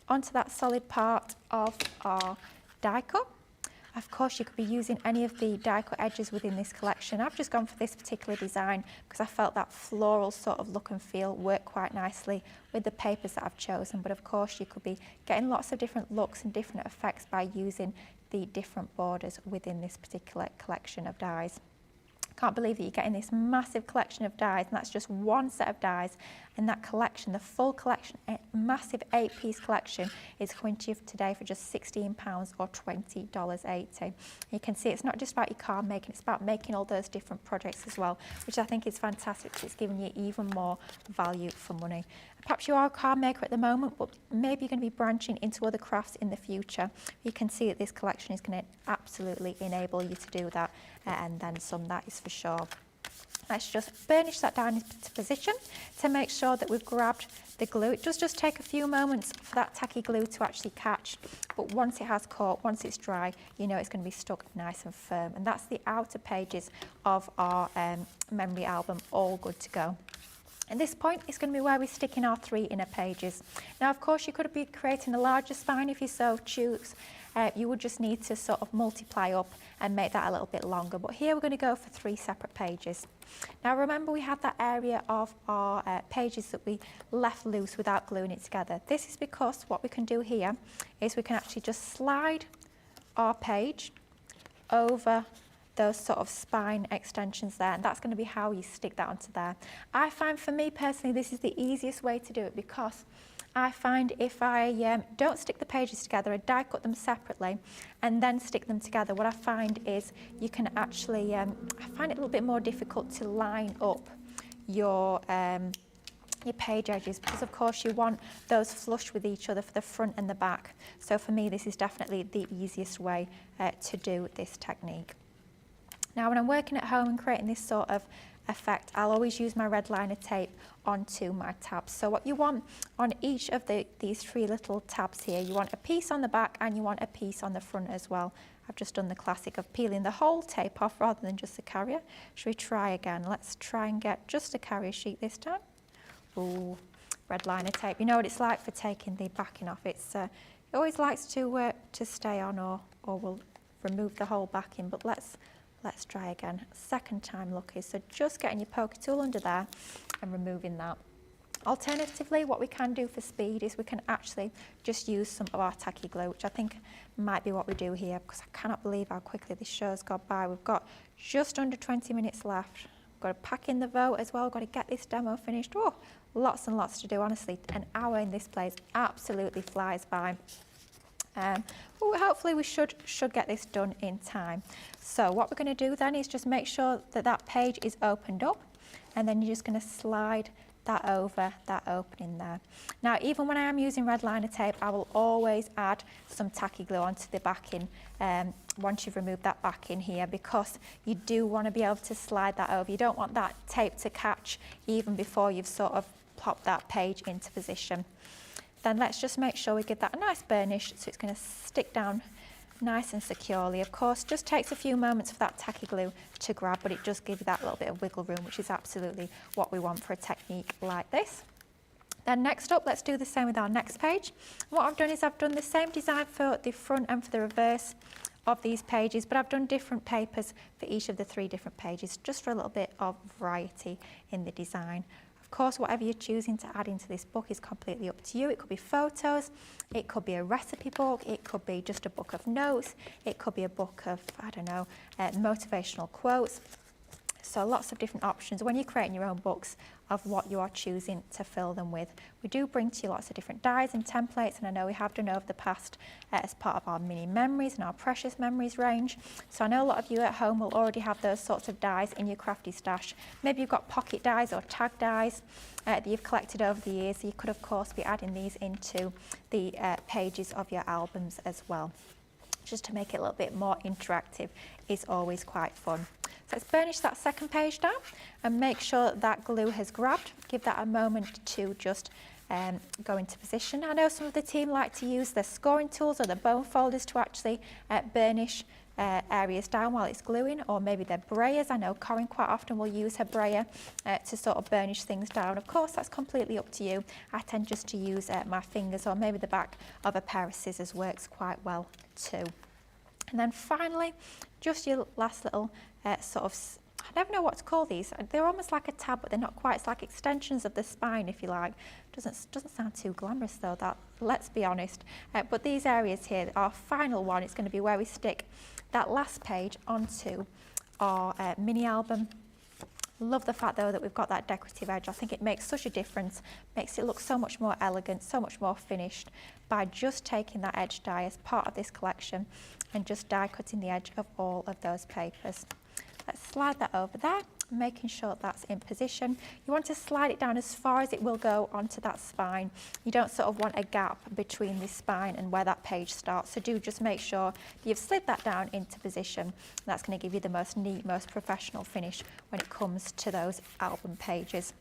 onto that solid part of our die cut. Of course, you could be using any of the die cut edges within this collection. I've just gone for this particular design because I felt that floral sort of look and feel work quite nicely with the papers that I've chosen. But of course, you could be getting lots of different looks and different effects by using the different borders within this particular collection of dies. Can't believe that you're getting this massive collection of dies, and that's just one set of dies. And that collection, the full collection, a massive 8-piece collection, is coming to you today for just £16 or $20.80. You can see it's not just about your card making, it's about making all those different projects as well, which I think is fantastic because it's giving you even more value for money. Perhaps you are a card maker at the moment, but maybe you're going to be branching into other crafts in the future. You can see that this collection is going to absolutely enable you to do that, and then some, that is for sure. Let's just burnish that down into position to make sure that we've grabbed the glue. It does just take a few moments for that tacky glue to actually catch, but once it has caught, once it's dry, you know it's going to be stuck nice and firm. And that's the outer pages of our memory album, all good to go. At this point, it's going to be where we stick in our 3 inner pages. Now, of course, you could be creating a larger spine if you so choose. You would just need to sort of multiply up and make that a little bit longer. But here we're going to go for 3 separate pages. Now, remember we had that area of our pages that we left loose without gluing it together. This is because what we can do here is we can actually just slide our page over those sort of spine extensions there, and that's going to be how you stick that onto there. I find for me personally this is the easiest way to do it, because I find if I don't stick the pages together, I die cut them separately and then stick them together, what I find is you can actually, I find it a little bit more difficult to line up your page edges, because of course you want those flush with each other for the front and the back. So for me this is definitely the easiest way to do this technique. Now when I'm working at home and creating this sort of effect, I'll always use my red liner tape onto my tabs. So what you want on each of these 3 little tabs here, you want a piece on the back and you want a piece on the front as well. I've just done the classic of peeling the whole tape off rather than just the carrier. Should we try again? Let's try and get just a carrier sheet this time. Ooh, red liner tape. You know what it's like for taking the backing off. It always likes to stay on, or we'll remove the whole backing. But let's try again. Second time lucky. So just getting your poker tool under there and removing that. Alternatively, what we can do for speed is we can actually just use some of our tacky glue, which I think might be what we do here, because I cannot believe how quickly this show's gone by. We've got just under 20 minutes left. We've got to pack in the vote as well. We've got to get this demo finished. Oh, lots and lots to do, honestly. An hour in this place absolutely flies by. But hopefully we should get this done in time. So what we're going to do then is just make sure that that page is opened up, and then you're just going to slide that over that opening there. Now even when I am using red liner tape, I will always add some tacky glue onto the backing once you've removed that backing here, because you do want to be able to slide that over. You don't want that tape to catch even before you've sort of plopped that page into position. Then let's just make sure we give that a nice burnish so it's going to stick down nice and securely. Of course, just takes a few moments for that tacky glue to grab, but it does give you that little bit of wiggle room, which is absolutely what we want for a technique like this. Then next up, let's do the same with our next page. What I've done is I've done the same design for the front and for the reverse of these pages, but I've done different papers for each of the 3 different pages, just for a little bit of variety in the design. Of course, whatever you're choosing to add into this book is completely up to you. It could be photos, it could be a recipe book, it could be just a book of notes, it could be a book of, I don't know, motivational quotes. So lots of different options when you're creating your own books of what you are choosing to fill them with. We do bring to you lots of different dies and templates, and I know we have done over the past as part of our mini memories and our precious memories range. So I know a lot of you at home will already have those sorts of dies in your crafty stash. Maybe you've got pocket dies or tag dies that you've collected over the years. So you could of course be adding these into the pages of your albums as well. Just to make it a little bit more interactive is always quite fun. So let's burnish that second page down and make sure that glue has grabbed. Give that a moment to just go into position. I know some of the team like to use their scoring tools or their bone folders to actually burnish areas down while it's gluing, or maybe their brayers. I know Corinne quite often will use her brayer to sort of burnish things down. Of course, that's completely up to you. I tend just to use my fingers, or maybe the back of a pair of scissors works quite well too. And then finally, just your last little sort of, I never know what to call these. They're almost like a tab, but they're not quite. It's like extensions of the spine, if you like. Doesn't sound too glamorous though, that, let's be honest. But these areas here, our final one, it's going to be where we stick that last page onto our mini album. Love the fact though that we've got that decorative edge. I think it makes such a difference, makes it look so much more elegant, so much more finished by just taking that edge die as part of this collection and just die cutting the edge of all of those papers. Let's slide that over there, making sure that's in position. You want to slide it down as far as it will go onto that spine. You don't sort of want a gap between this spine and where that page starts. So do just make sure you've slid that down into position. That's going to give you the most neat, most professional finish when it comes to those album pages.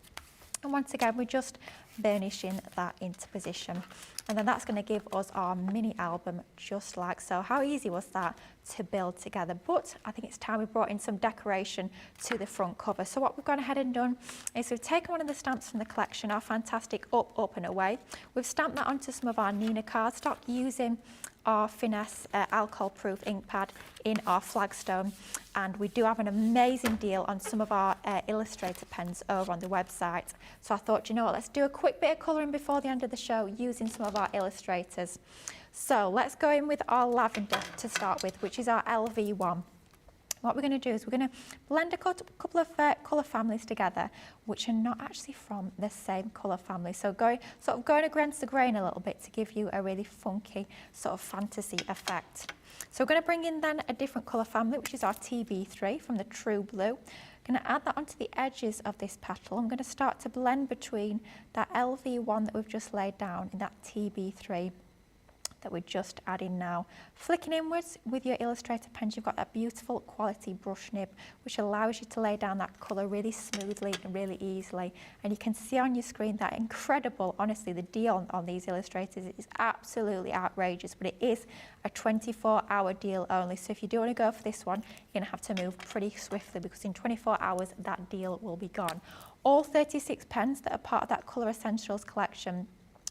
And once again, we're just burnishing that into position. And then that's going to give us our mini album just like so. How easy was that to build together? But I think it's time we brought in some decoration to the front cover. So what we've gone ahead and done is we've taken one of the stamps from the collection, our fantastic Up, Up and Away. We've stamped that onto some of our Nina cardstock using our Finesse alcohol-proof ink pad in our flagstone, and we do have an amazing deal on some of our Illustrator pens over on the website. So I thought, you know what, let's do a quick bit of colouring before the end of the show using some of our illustrators. So let's go in with our lavender to start with, which is our LV1. What we're going to do is we're going to blend a couple of colour families together, which are not actually from the same colour family. So going against the grain a little bit to give you a really funky sort of fantasy effect. So we're going to bring in then a different colour family, which is our TB3 from the True Blue. I'm going to add that onto the edges of this petal. I'm going to start to blend between that LV1 that we've just laid down and that TB3 that we're just adding now. Flicking inwards with your Illustrator pens, you've got that beautiful quality brush nib, which allows you to lay down that colour really smoothly and really easily. And you can see on your screen that incredible, honestly, the deal on these illustrators is absolutely outrageous, but it is a 24-hour deal only. So if you do want to go for this one, you're going to have to move pretty swiftly, because in 24 hours, that deal will be gone. All 36 pens that are part of that Colour Essentials collection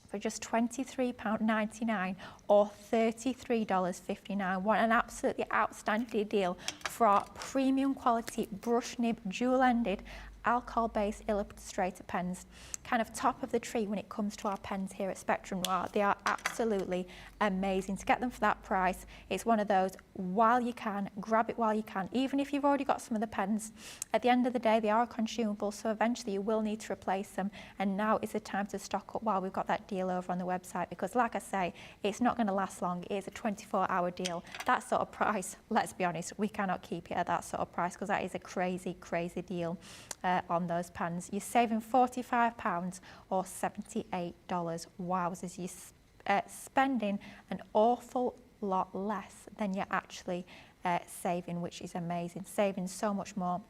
for just £23.99 or $33.59. What an absolutely outstanding deal for our premium quality brush nib dual-ended alcohol-based Illustrator pens. Kind of top of the tree when it comes to our pens here at Spectrum Noir. They are absolutely amazing. To get them for that price, it's one of those, while you can, grab it while you can. Even if you've already got some of the pens, at the end of the day, they are consumable, so eventually you will need to replace them. And now is the time to stock up while we've got that deal over on the website, because like I say, it's not going to last long. It is a 24-hour deal. That sort of price, let's be honest, we cannot keep it at that sort of price, because that is a crazy, crazy deal on those pens. You're saving £45 or $78. Wowzers, you're spending an awful lot less than you're actually saving, which is amazing. Saving so much more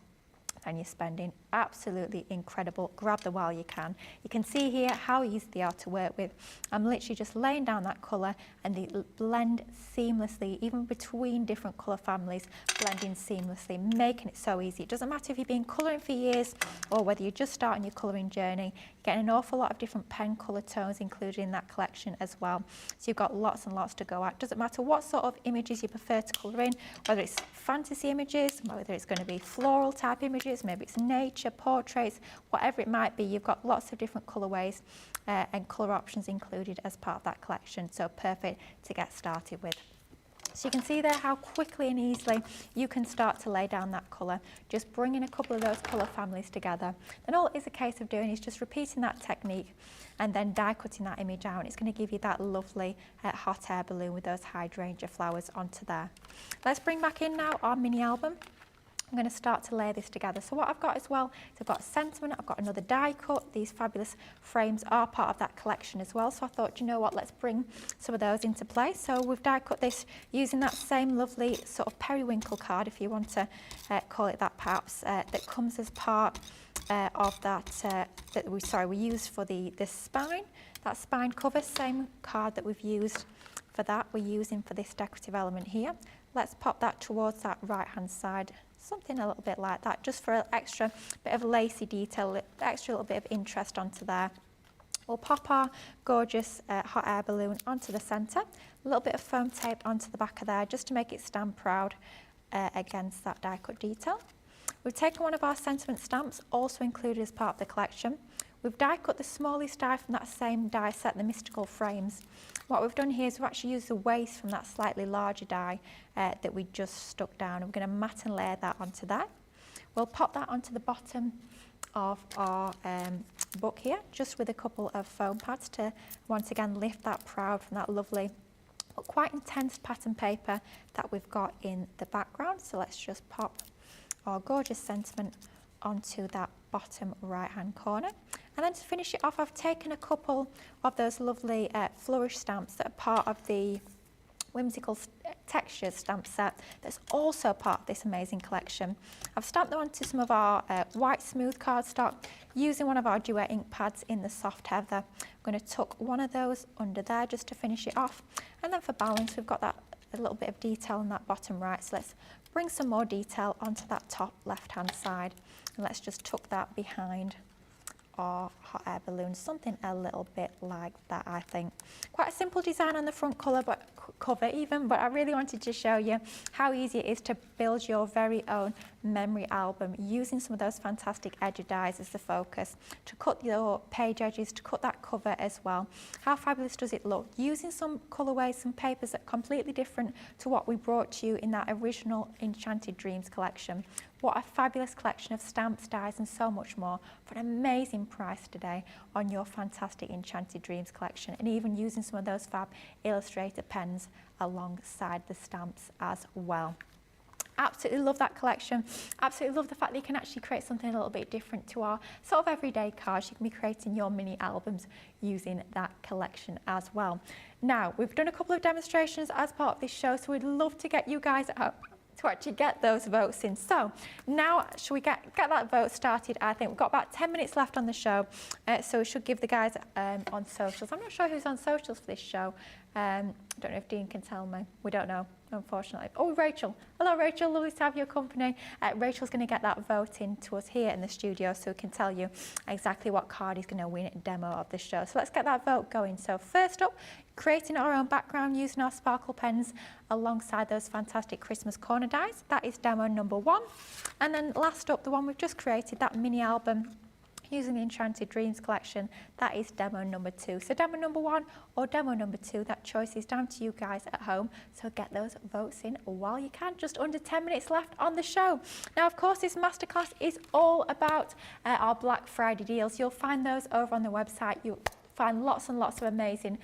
than you're spending. Absolutely incredible. Grab them while you can. You can see here how easy they are to work with. I'm literally just laying down that colour and they blend seamlessly, even between different colour families, blending seamlessly, making it so easy. It doesn't matter if you've been colouring for years or whether you're just starting your colouring journey. You're getting an awful lot of different pen colour tones included in that collection as well. So you've got lots and lots to go at. Doesn't matter what sort of images you prefer to colour in, whether it's fantasy images, whether it's going to be floral type images, maybe it's nature, portraits, whatever it might be. You've got lots of different colourways and colour options included as part of that collection, so perfect to get started with. So you can see there how quickly and easily you can start to lay down that colour, just bringing a couple of those colour families together. Then all it is a case of doing is just repeating that technique and then die cutting that image out. It's going to give you that lovely hot air balloon with those hydrangea flowers onto there. Let's bring back in now our mini album. I'm going to start to layer this together. So what I've got as well is I've got a sentiment, I've got another die cut. These fabulous frames are part of that collection as well. So I thought, you know what, let's bring some of those into play. So we've die cut this using that same lovely sort of periwinkle card, if you want to call it that perhaps, that comes as part of that, we used for the spine, that spine cover, same card that we've used for that, we're using for this decorative element here. Let's pop that towards that right hand side, something a little bit like that, just for an extra bit of lacy detail, extra little bit of interest onto there. We'll pop our gorgeous hot air balloon onto the centre, a little bit of foam tape onto the back of there, just to make it stand proud against that die cut detail. We've taken one of our sentiment stamps, also included as part of the collection. We've die cut the smallest die from that same die set, the mystical frames. What we've done here is we've actually used the waste from that slightly larger die that we just stuck down. We're going to mat and layer that onto that. We'll pop that onto the bottom of our book here, just with a couple of foam pads to once again lift that proud from that lovely but quite intense pattern paper that we've got in the background. So let's just pop our gorgeous sentiment onto that bottom right hand corner. And then to finish it off, I've taken a couple of those lovely flourish stamps that are part of the whimsical textures stamp set that's also part of this amazing collection. I've stamped them onto some of our white smooth cardstock using one of our duet ink pads in the soft heather. I'm going to tuck one of those under there just to finish it off, and then for balance we've got that a little bit of detail on that bottom right, so let's bring some more detail onto that top left hand side, and let's just tuck that behind or hot air balloons, something a little bit like that, I think. Quite a simple design on the front cover, but I really wanted to show you how easy it is to build your very own memory album using some of those fantastic edge dies as the focus, to cut your page edges, to cut that cover as well. How fabulous does it look? Using some colourways, some papers that are completely different to what we brought to you in that original Enchanted Dreams collection. What a fabulous collection of stamps, dies and so much more for an amazing price today on your fantastic Enchanted Dreams collection, and even using some of those fab Illustrator pens alongside the stamps as well. Absolutely love that collection. Absolutely love the fact that you can actually create something a little bit different to our sort of everyday cards. You can be creating your mini albums using that collection as well. Now, we've done a couple of demonstrations as part of this show, so we'd love to get you guys up to actually get those votes in. So now, shall we get that vote started? I think we've got about 10 minutes left on the show, so we should give the guys on socials. I'm not sure who's on socials for this show. I don't know if Dean can tell me. We don't know, unfortunately. Oh, Rachel. Hello, Rachel. Lovely to have your company. Rachel's going to get that vote in to us here in the studio so we can tell you exactly what card is going to win a demo of the show. So let's get that vote going. So first up, creating our own background using our sparkle pens alongside those fantastic Christmas corner dies. That is demo number 1. And then last up, the one we've just created, that mini album using the Enchanted Dreams collection, that is demo number 2. So demo number 1 or demo number 2, that choice is down to you guys at home. So get those votes in while you can. Just under 10 minutes left on the show. Now, of course, this masterclass is all about our Black Friday deals. You'll find those over on the website. You'll find lots and lots of amazing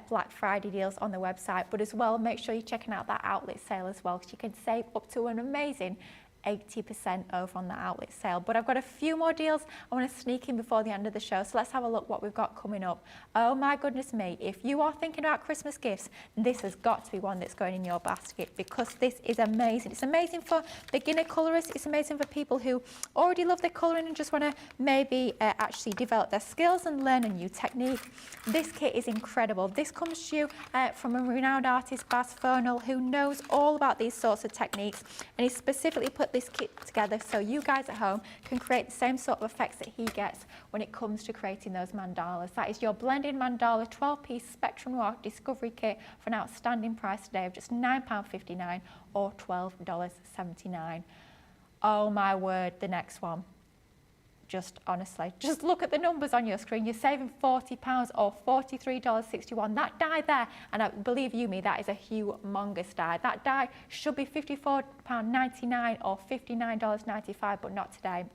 Black Friday deals on the website, but as well, make sure you're checking out that outlet sale as well, because you can save up to an amazing 80% over on the outlet sale. But I've got a few more deals I want to sneak in before the end of the show, so let's have a look what we've got coming up. Oh my goodness me, if you are thinking about Christmas gifts, this has got to be one that's going in your basket, because this is amazing. It's amazing for beginner colourists, it's amazing for people who already love their colouring and just want to maybe actually develop their skills and learn a new technique. This kit is incredible. This comes to you from a renowned artist, Baz Fonel, who knows all about these sorts of techniques, and he's specifically put this kit together so you guys at home can create the same sort of effects that he gets when it comes to creating those mandalas. That is your blended mandala 12-piece Spectrum Noir Discovery Kit for an outstanding price today of just £9.59 or $12.79. Oh my word, the next one. Just honestly, just look at the numbers on your screen. You're saving £40 or $43.61. That die there, and believe you me, that is a humongous die. That die should be £54.99 or $59.95, but not today.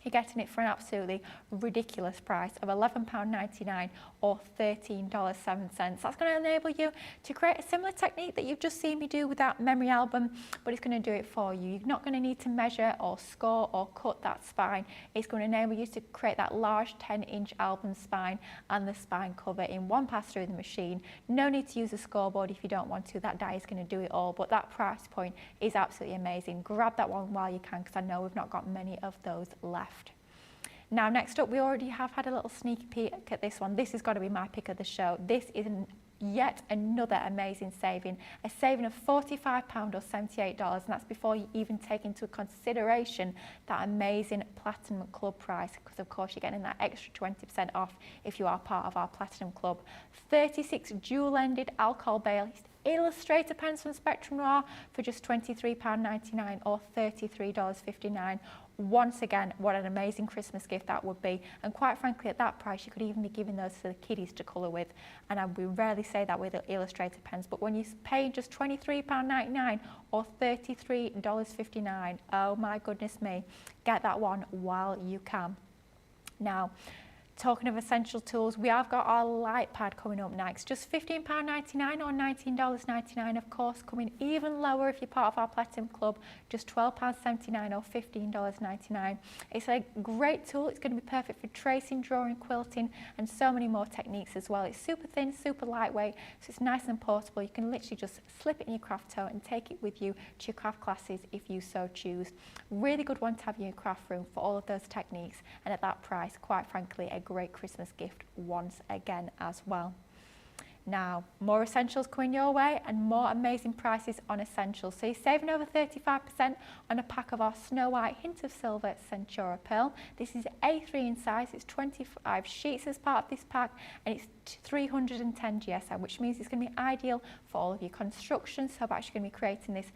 You're getting it for an absolutely ridiculous price of £11.99 or $13.07. That's going to enable you to create a similar technique that you've just seen me do with that memory album, but it's going to do it for you. You're not going to need to measure or score or cut that spine. It's going to enable you to create that large 10-inch album spine and the spine cover in one pass through the machine. No need to use a scoreboard if you don't want to. That die is going to do it all, but that price point is absolutely amazing. Grab that one while you can, because I know we've not got many of those left. Now, next up, we already have had a little sneak peek at this one. This has got to be my pick of the show. This is yet another amazing saving, a saving of £45 or $78, and that's before you even take into consideration that amazing Platinum Club price, because of course you're getting that extra 20% off if you are part of our Platinum Club. 36 dual-ended alcohol-based Illustrator pens from Spectrum Noir for just £23.99 or $33.59. Once again, what an amazing Christmas gift that would be, and quite frankly at that price you could even be giving those to the kiddies to colour with, and we rarely say that with Illustrator pens, but when you pay just £23.99 or $33.59, oh my goodness me, get that one while you can. Now, talking of essential tools, we have got our light pad coming up next. Just £15.99 or $19.99, of course, coming even lower if you're part of our Platinum Club, just £12.79 or $15.99. It's a great tool. It's going to be perfect for tracing, drawing, quilting, and so many more techniques as well. It's super thin, super lightweight, so it's nice and portable. You can literally just slip it in your craft tote and take it with you to your craft classes if you so choose. Really good one to have in your craft room for all of those techniques, and at that price, quite frankly, a great Christmas gift once again as well. Now, more essentials coming your way and more amazing prices on essentials. So you're saving over 35% on a pack of our Snow White Hint of Silver Centura Pearl. This is A3 in size, it's 25 sheets as part of this pack, and it's 310 GSM, which means it's going to be ideal for all of your construction. So I'm actually going to be creating this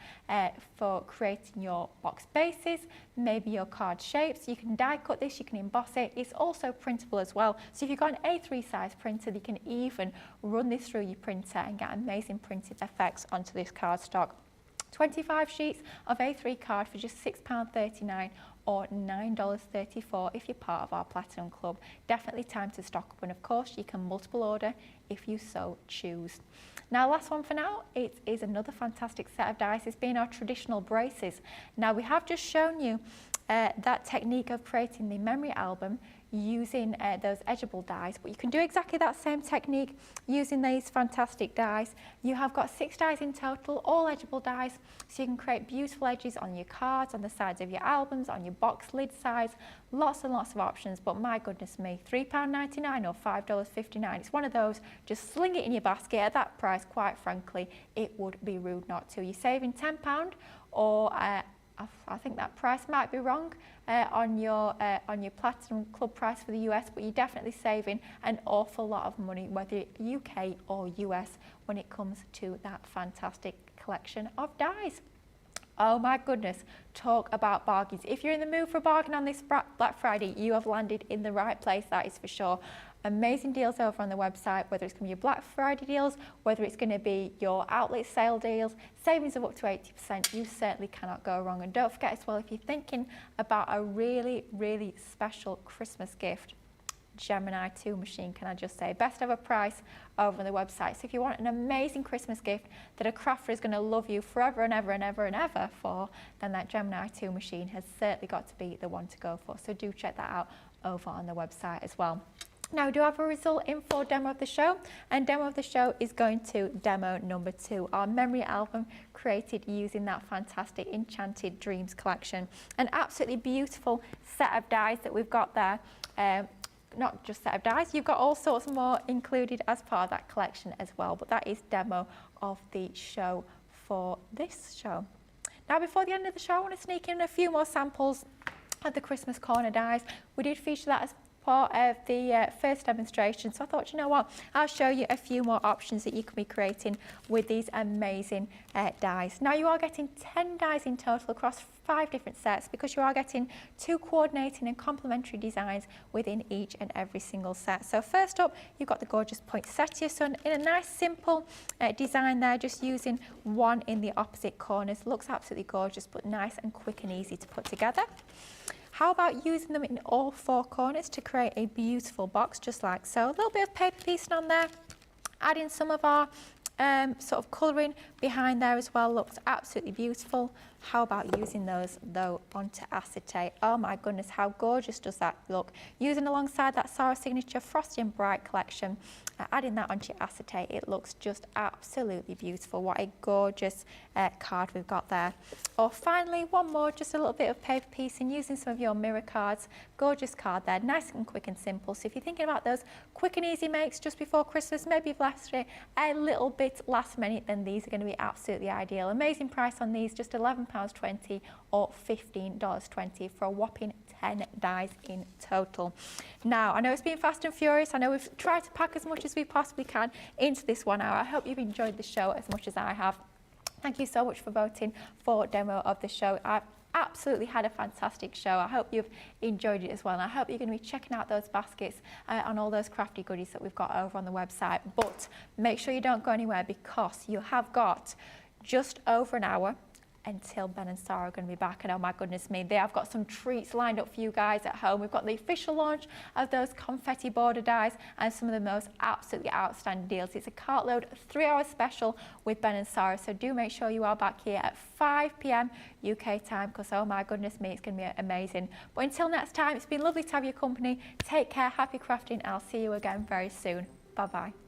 for creating your box bases, maybe your card shapes. You can die cut this, you can emboss it. It's also printable as well. So if you've got an A3 size printer, you can even run this through your printer and get amazing printed effects onto this cardstock. 25 sheets of A3 card for just £6.39 or $9.34 if you're part of our Platinum Club. Definitely time to stock up, and of course you can multiple order if you so choose. Now, last one for now, it is another fantastic set of dies. It's been our traditional braces. Now, we have just shown you that technique of creating the memory album using those edgeable dies, but you can do exactly that same technique using these fantastic dies. You have got 6 dies in total, all edgeable dies, so you can create beautiful edges on your cards, on the sides of your albums, on your box lid sides, lots and lots of options. But my goodness me, £3.99 or $5.59, it's one of those, just sling it in your basket. At that price, quite frankly, it would be rude not to. You're saving £10 or I think that price might be wrong on your Platinum Club price for the US, but you're definitely saving an awful lot of money, whether UK or US, when it comes to that fantastic collection of dies. Oh my goodness, talk about bargains. If you're in the mood for a bargain on this Black Friday, you have landed in the right place, that is for sure. Amazing deals over on the website, whether it's going to be your Black Friday deals, whether it's going to be your outlet sale deals, savings of up to 80%, you certainly cannot go wrong. And don't forget as well, if you're thinking about a really, really special Christmas gift, Gemini 2 machine, can I just say, best ever price over on the website. So if you want an amazing Christmas gift that a crafter is going to love you forever and ever and ever and ever for, then that Gemini 2 machine has certainly got to be the one to go for. So do check that out over on the website as well. Now, we do have a result in for demo of the show, and demo of the show is going to demo number 2, our memory album created using that fantastic Enchanted Dreams collection. An absolutely beautiful set of dies that we've got there. Not just set of dies, you've got all sorts more included as part of that collection as well, but that is demo of the show for this show. Now, before the end of the show, I want to sneak in a few more samples of the Christmas corner dies. We did feature that as part of the first demonstration, so I thought, you know what, I'll show you a few more options that you can be creating with these amazing dies. Now, you are getting 10 dies in total across 5 different sets, because you are getting 2 coordinating and complementary designs within each and every single set. So first up, you've got the gorgeous poinsettia sun in a nice simple design there, just using 1 in the opposite corners. Looks absolutely gorgeous, but nice and quick and easy to put together. How about using them in all 4 corners to create a beautiful box, just like so? A little bit of paper piecing on there, adding some of our sort of colouring behind there as well, looks absolutely beautiful. How about using those though onto acetate? Oh my goodness, how gorgeous does that look? Using alongside that Sarah Signature Frosty and Bright collection, adding that onto your acetate, it looks just absolutely beautiful. What a gorgeous card we've got there. Or finally, one more, just a little bit of paper piecing using some of your mirror cards. Gorgeous card there, nice and quick and simple. So if you're thinking about those quick and easy makes just before Christmas, maybe you've left it a little bit last minute, then these are going to be absolutely ideal. Amazing price on these, just £11.20 or $15.20 for a whopping 10 dies in total. Now, I know it's been fast and furious. I know we've tried to pack as much as we possibly can into this 1 hour. I hope you've enjoyed the show as much as I have. Thank you so much for voting for demo of the show. I've absolutely had a fantastic show. I hope you've enjoyed it as well, and I hope you're going to be checking out those baskets and all those crafty goodies that we've got over on the website. But make sure you don't go anywhere, because you have got just over an hour until Ben and Sarah are going to be back, and oh my goodness me, they have got some treats lined up for you guys at home. We've got the official launch of those confetti border dies and some of the most absolutely outstanding deals. It's a cartload 3-hour special with Ben and Sarah, so do make sure you are back here at 5 p.m. UK time, because oh my goodness me, it's going to be amazing. But until next time, it's been lovely to have your company. Take care, happy crafting, and I'll see you again very soon. Bye bye.